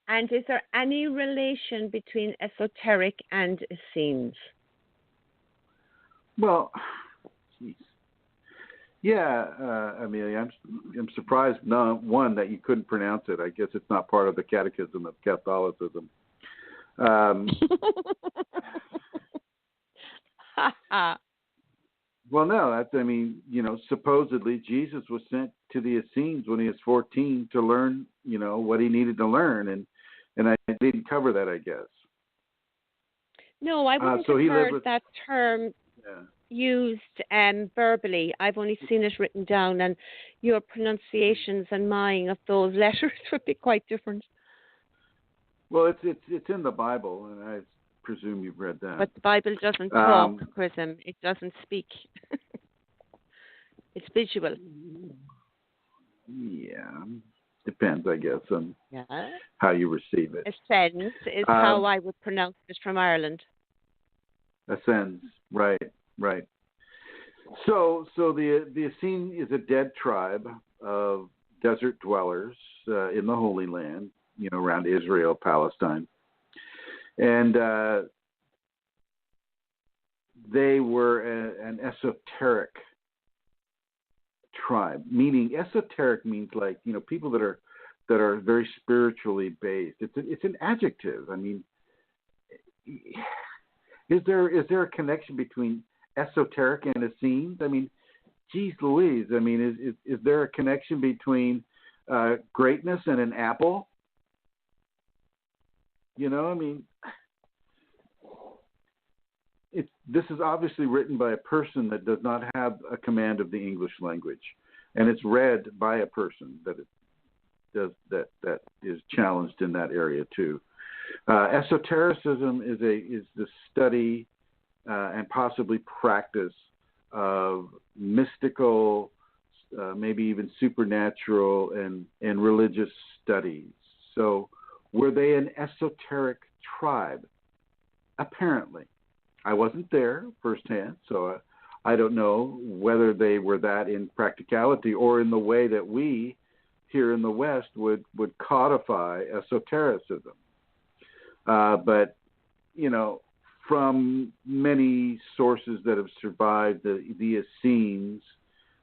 And is there any relation between esoteric and Essenes?
Well, geez. Yeah, Amelia, I'm surprised, one, that you couldn't pronounce it. I guess it's not part of the Catechism of Catholicism. Well, no, supposedly Jesus was sent to the Essenes when he was 14 to learn, what he needed to learn, and I didn't cover that, I guess.
No, I wouldn't have heard that term used verbally. I've only seen it written down, and your pronunciations and mine of those letters would be quite different.
Well, it's in the Bible, and I presume you've read that.
But the Bible doesn't talk, Chrism. It doesn't speak. It's visual.
Yeah, depends, I guess, on how you receive it.
Ascends is how I would pronounce it from Ireland.
Ascends, right. So the Essene is a dead tribe of desert dwellers in the Holy Land, around Israel, Palestine. And they were an esoteric tribe. Meaning, esoteric means like people that are very spiritually based. It's an adjective. I mean, is there a connection between esoteric and Essenes? I mean, geez Louise. I mean, is there a connection between greatness and an apple? This is obviously written by a person that does not have a command of the English language, and it's read by a person that is challenged in that area too. Esotericism is the study and possibly practice of mystical, maybe even supernatural and religious studies. So, were they an esoteric tribe? Apparently. I wasn't there firsthand, so I don't know whether they were that in practicality or in the way that we here in the West would codify esotericism. But, from many sources that have survived, the Essenes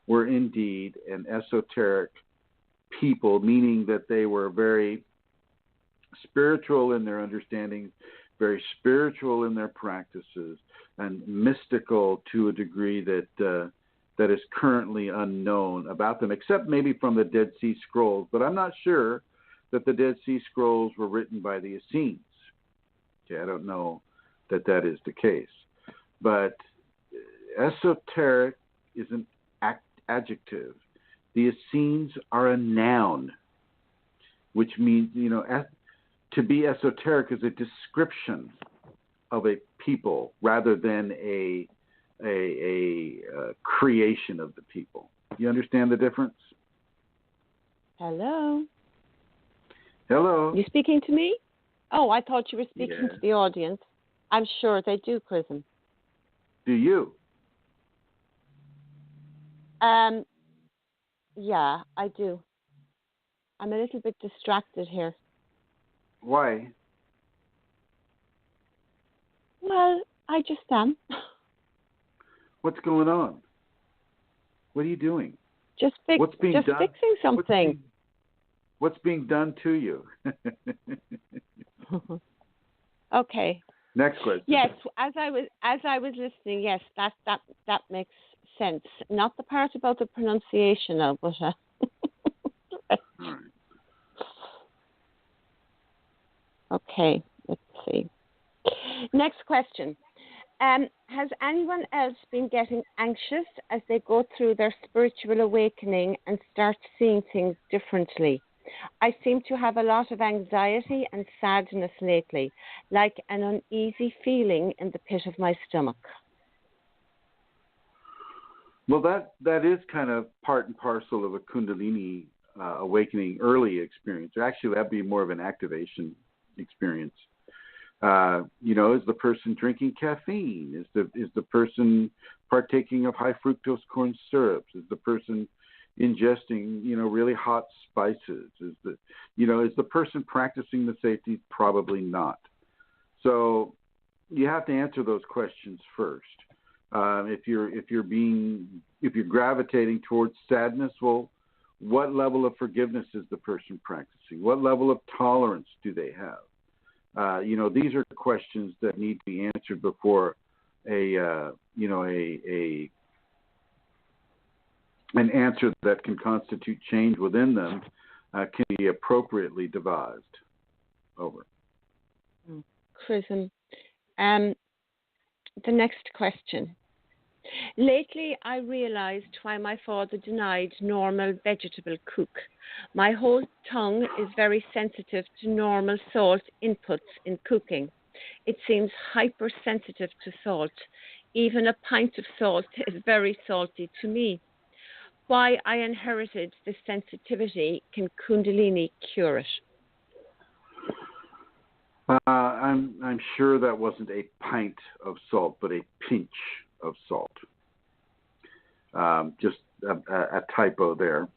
were indeed an esoteric people, meaning that they were very spiritual in their understanding, very spiritual in their practices, and mystical to a degree that is currently unknown about them, except maybe from the Dead Sea Scrolls. But I'm not sure that the Dead Sea Scrolls were written by the Essenes. Okay, I don't know that is the case. But esoteric is an adjective. The Essenes are a noun, which means, to be esoteric is a description of a people rather than a creation of the people. You understand the difference?
Hello.
You
speaking to me? Oh, I thought you were speaking to the audience. I'm sure they do, Chrism.
Do you?
Yeah, I do. I'm a little bit distracted here.
Why?
Well, I just am.
What's going on? What are you doing?
Just fixing something.
What's being done to you?
Okay.
Next question.
Yes, as I was listening, yes, that makes sense. Not the part about the pronunciation of it.
All right.
Okay, let's see. Next question. Has anyone else been getting anxious as they go through their spiritual awakening and start seeing things differently? I seem to have a lot of anxiety and sadness lately, like an uneasy feeling in the pit of my stomach.
Well, that is kind of part and parcel of a Kundalini awakening early experience. Or actually, that'd be more of an activation experience. Is the person drinking caffeine? Is the person partaking of high fructose corn syrups? Is the person ingesting, really hot spices? Is the person practicing the safety? Probably not. So you have to answer those questions first. If you're gravitating towards sadness, well, what level of forgiveness is the person practicing? What level of tolerance do they have? These are questions that need to be answered before an answer that can constitute change within them can be appropriately devised. Over.
Chrism. The next question. Lately, I realized why my father denied normal vegetable cook. My whole tongue is very sensitive to normal salt inputs in cooking. It seems hypersensitive to salt. Even a pint of salt is very salty to me. Why I inherited this sensitivity, can Kundalini cure it?
I'm sure that wasn't a pint of salt, but a pinch of salt. Just a typo there.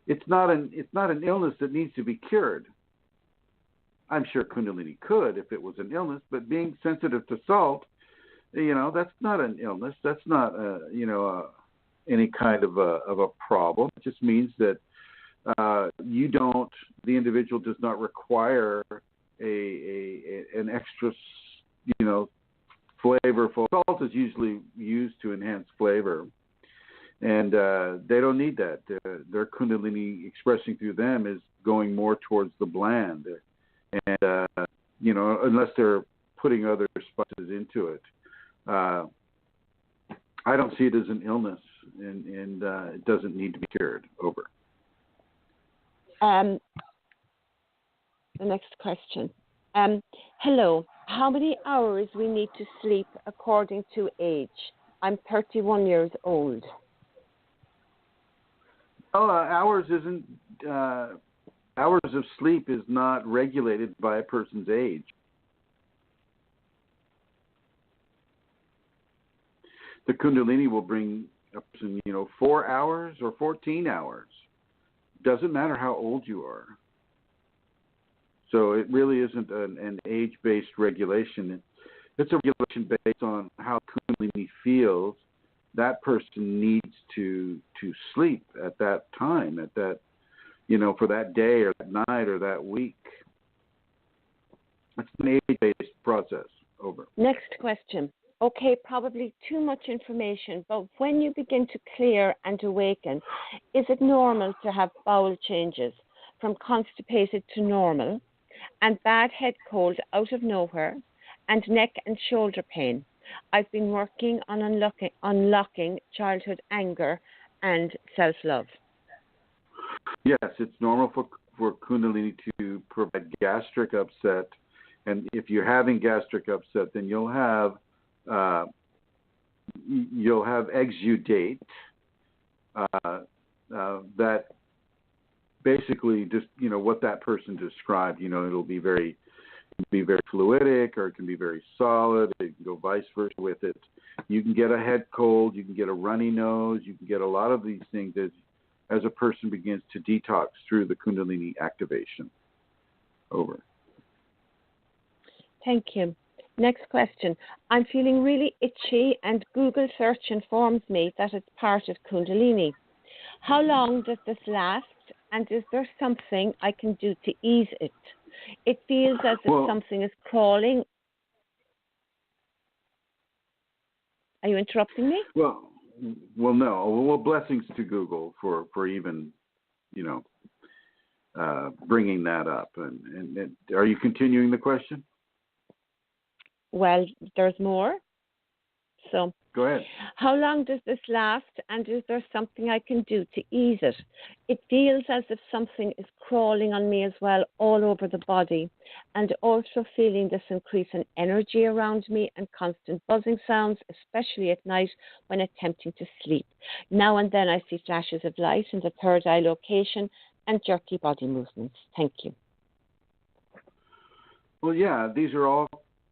It's not an illness that needs to be cured. I'm sure Kundalini could if it was an illness, but being sensitive to salt, that's not an illness. That's not any kind of a problem. It just means that the individual does not require an extra, flavorful. Salt is usually used to enhance flavor, and they don't need that. Their Kundalini expressing through them is going more towards the bland, and unless they're putting other spices into it, I don't see it as an illness, and it doesn't need to be cured. Over.
The next question. Hello. How many hours we need to sleep according to age? I'm 31 years old.
Hours of sleep is not regulated by a person's age. The Kundalini will bring a person, 4 hours or 14 hours. Doesn't matter how old you are. So it really isn't an age-based regulation. It's a regulation based on how Kundalini feels. That person needs to sleep at that time, at that, for that day or that night or that week. It's an age-based process. Over.
Next question. Okay, probably too much information, but when you begin to clear and awaken, is it normal to have bowel changes from constipated to normal, and bad head cold out of nowhere, and neck and shoulder pain? I've been working on unlocking childhood anger and self-love.
Yes, it's normal for Kundalini to provide gastric upset, and if you're having gastric upset, then you'll have exudate that basically just what that person described. It'll be very fluidic, or it can be very solid. It can go vice versa with it. You can get a head cold. You can get a runny nose. You can get a lot of these things as a person begins to detox through the Kundalini activation. Over.
Thank you. Next question. I'm feeling really itchy, and Google search informs me that it's part of Kundalini. How long does this last, and is there something I can do to ease it? It feels as if something is crawling. Are you interrupting me?
Well, no. Well, blessings to Google for even, bringing that up. And are you continuing the question?
Well, there's more. So
go ahead.
How long does this last, and is there something I can do to ease it? It feels as if something is crawling on me as well, all over the body, and also feeling this increase in energy around me and constant buzzing sounds, especially at night when attempting to sleep. Now and then I see flashes of light in the third eye location and jerky body movements. Thank you.
Well, yeah, these are all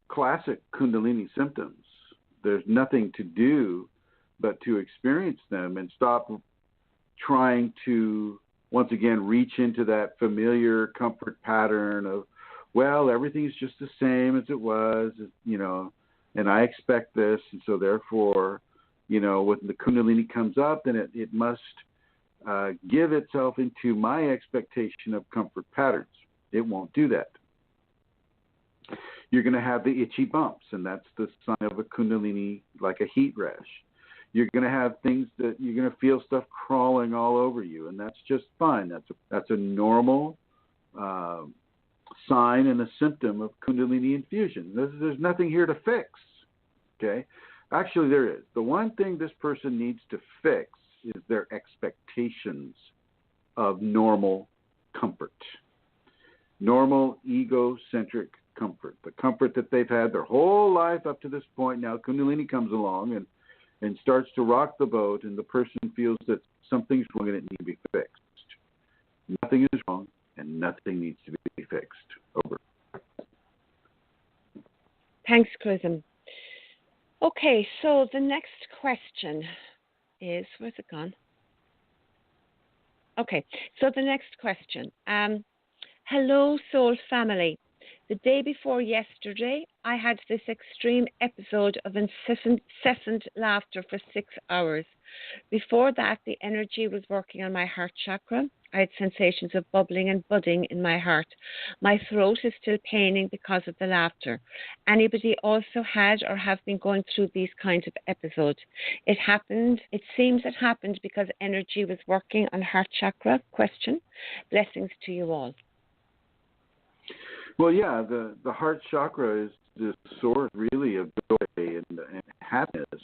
classic Kundalini symptoms. There's nothing to do but to experience them and stop trying to, once again, reach into that familiar comfort pattern of, well, everything's just the same as it was, and I expect this, and so therefore, when the Kundalini comes up, then it must give itself into my expectation of comfort patterns. It won't do that. You're going to have the itchy bumps, and that's the sign of a Kundalini, like a heat rash. You're going to have things that you're going to feel stuff crawling all over you, and that's just fine. That's a normal sign and a symptom of Kundalini infusion. There's nothing here to fix. Okay, actually there is. The one thing this person needs to fix is their expectations of normal comfort, normal egocentric comfort, the comfort that they've had their whole life up to this point. Now Kundalini comes along and starts to rock the boat, and the person feels that something's wrong and it needs to be fixed. Nothing is wrong, and nothing needs to be fixed. Over.
Thanks, Chrism. Okay, so the next question is, where's it gone? Okay, so the next question. Hello, Soul Family. The day before yesterday, I had this extreme episode of incessant laughter for 6 hours. Before that, the energy was working on my heart chakra. I had sensations of bubbling and budding in my heart. My throat is still paining because of the laughter. Anybody also had or have been going through these kinds of episodes? It seems it happened because energy was working on heart chakra. Question. Blessings to you all.
Well, yeah, the heart chakra is the source, really, of joy and happiness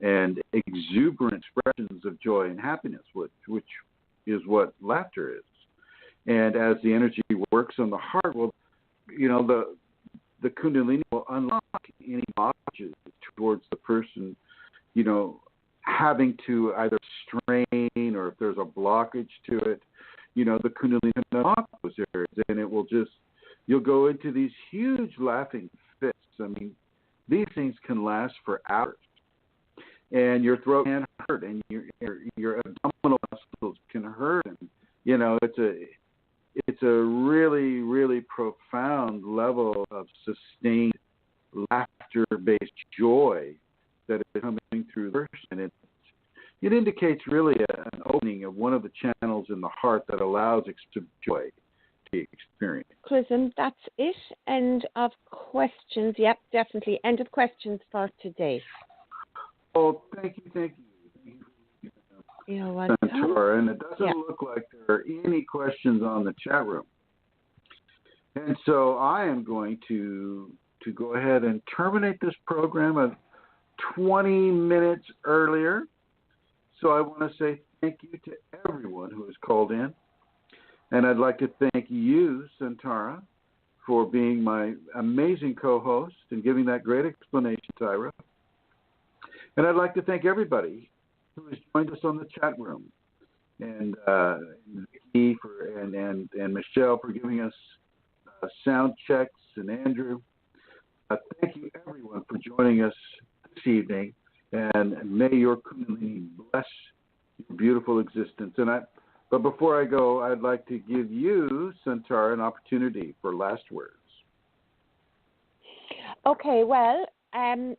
and exuberant expressions of joy and happiness, which is what laughter is. And as the energy works on the heart, well, the Kundalini will unlock any blockages towards the person, having to either strain, or if there's a blockage to it, the Kundalini can unlock those areas, and it will just, you'll go into these huge laughing fits. I mean, these things can last for hours. And your throat can hurt, and your abdominal muscles can hurt. And, it's a really, really profound level of sustained laughter-based joy that is coming through the person. And it indicates really an opening of one of the channels in the heart that allows joy experience.
Chrism, that's it. End of questions. Yep, definitely. End of questions for today.
Oh, thank you.
You're welcome.
Santora, and it doesn't look like there are any questions on the chat room. And so I am going to go ahead and terminate this program 20 minutes earlier. So I want to say thank you to everyone who has called in. And I'd like to thank you, Santara, for being my amazing co-host and giving that great explanation, Tyra. And I'd like to thank everybody who has joined us on the chat room, and Vicky and Michelle for giving us sound checks, and Andrew. Thank you, everyone, for joining us this evening, and may your Kundalini bless your beautiful existence. But before I go, I'd like to give you, Santara, an opportunity for last words.
Okay, well,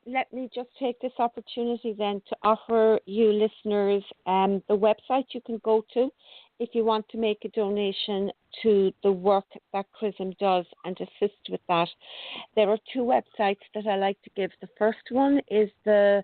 let me just take this opportunity then to offer you listeners the website you can go to if you want to make a donation to the work that Chrism does and assist with that. There are two websites that I like to give. The first one is the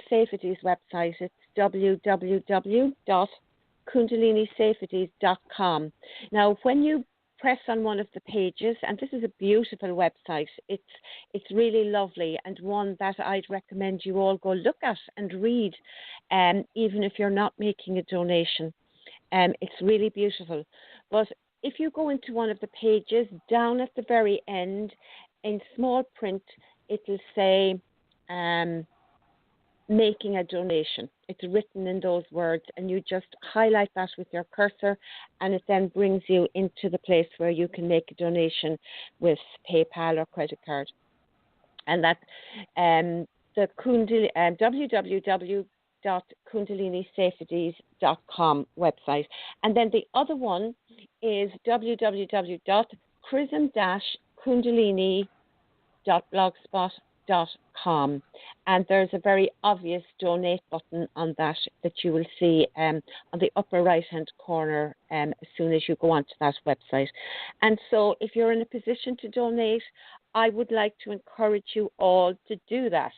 Safeties website. It's www.kundalinisafeties.com. Now, when you press on one of the pages, and this is a beautiful website, it's really lovely, and one that I'd recommend you all go look at and read, even if you're not making a donation. It's really beautiful. But if you go into one of the pages, down at the very end, in small print, it'll say making a donation. It's written in those words, and you just highlight that with your cursor, and it then brings you into the place where you can make a donation with PayPal or credit card. And that's the www.kundalinisafeties.com website. And then the other one is www.chrism-kundalini.blogspot.com, and there's a very obvious donate button on that you will see on the upper right hand corner as soon as you go onto that website. And so if you're in a position to donate, I would like to encourage you all to do that,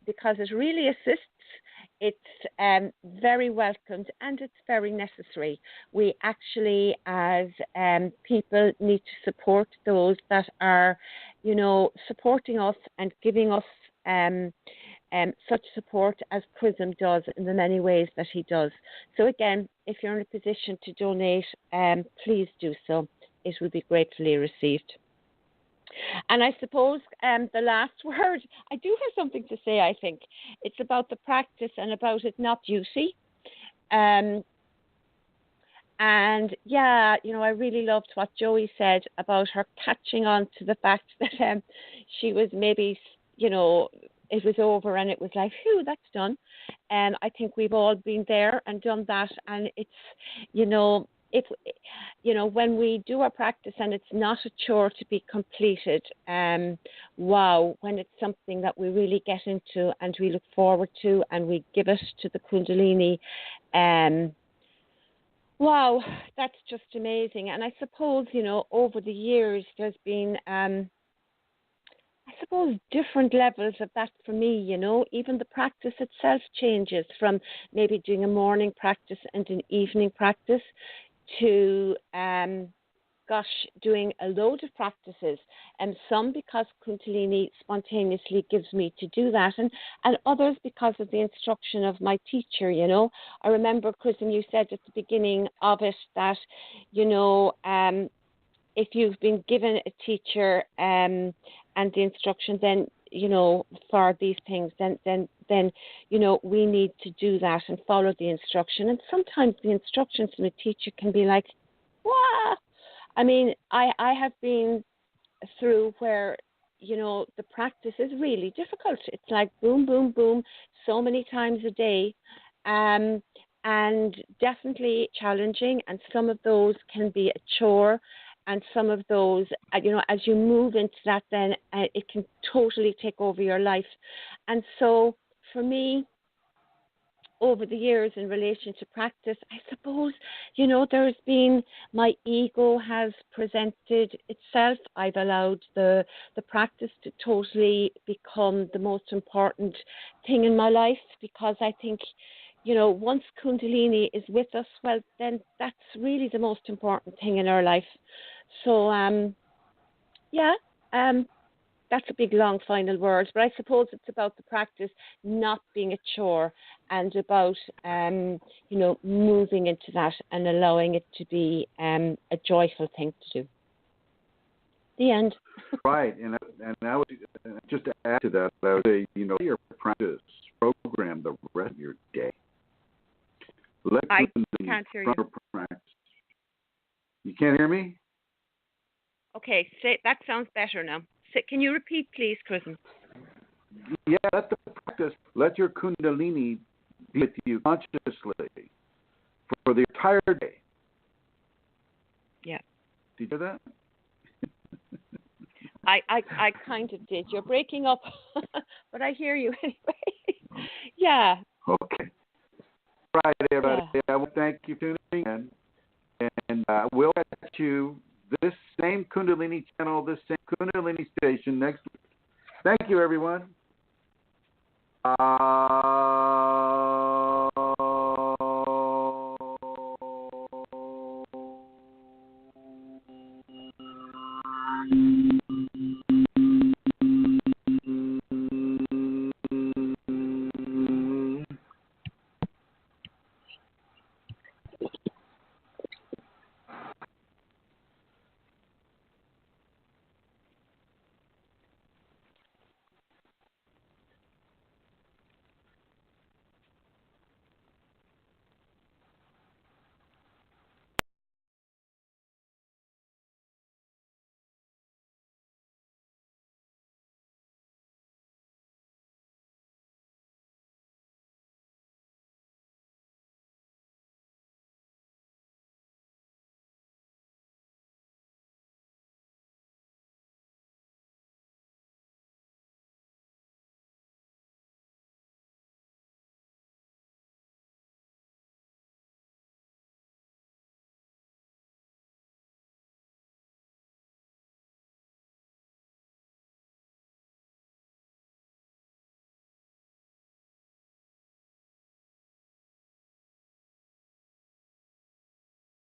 because it really assists. It's very welcomed and it's very necessary. We actually, as people, need to support those that are, supporting us and giving us such support as Chrism does in the many ways that he does. So again, if you're in a position to donate, please do so. It will be gratefully received. And I suppose the last word, I do have something to say, I think. It's about the practice and about it not duty. And yeah, I really loved what Joey said about her catching on to the fact that she was maybe, it was over and it was like, phew, that's done. And I think we've all been there and done that. And it's, if when we do our practice and it's not a chore to be completed, wow, when it's something that we really get into and we look forward to and we give it to the Kundalini, wow, that's just amazing. And I suppose, over the years there's been, different levels of that for me, even the practice itself changes from maybe doing a morning practice and an evening practice to, doing a load of practices, and some because Kundalini spontaneously gives me to do that, and others because of the instruction of my teacher, I remember, Chrism, you said at the beginning of it that, if you've been given a teacher and the instruction, then, for these things, then we need to do that and follow the instruction. And sometimes the instructions from a teacher can be like, wow. I mean, I have been through where, the practice is really difficult. It's like boom, boom, boom, so many times a day, and definitely challenging. And some of those can be a chore. And some of those, as you move into that, then it can totally take over your life. And so for me, over the years in relation to practice, I suppose, there's been, my ego has presented itself. I've allowed the practice to totally become the most important thing in my life, because I think, once Kundalini is with us, well, then that's really the most important thing in our life. So, that's a big, long final word, but I suppose it's about the practice not being a chore and about, moving into that and allowing it to be a joyful thing to do. The end.
Right, and I would just to add to that, I would say, your practice program the rest of your day.
I can't hear you.
Practice. You can't hear me?
Okay, that sounds better now. Can you repeat, please, Chrism?
Yeah, let the practice, let your Kundalini be with you consciously for the entire day.
Yeah.
Did you hear that?
I kind of did. You're breaking up, but I hear you anyway. Yeah.
Okay. Right, everybody. Yeah. I will thank you for tuning in, and we'll catch you this same Kundalini channel, this same Kundalini station next week. Thank you, everyone.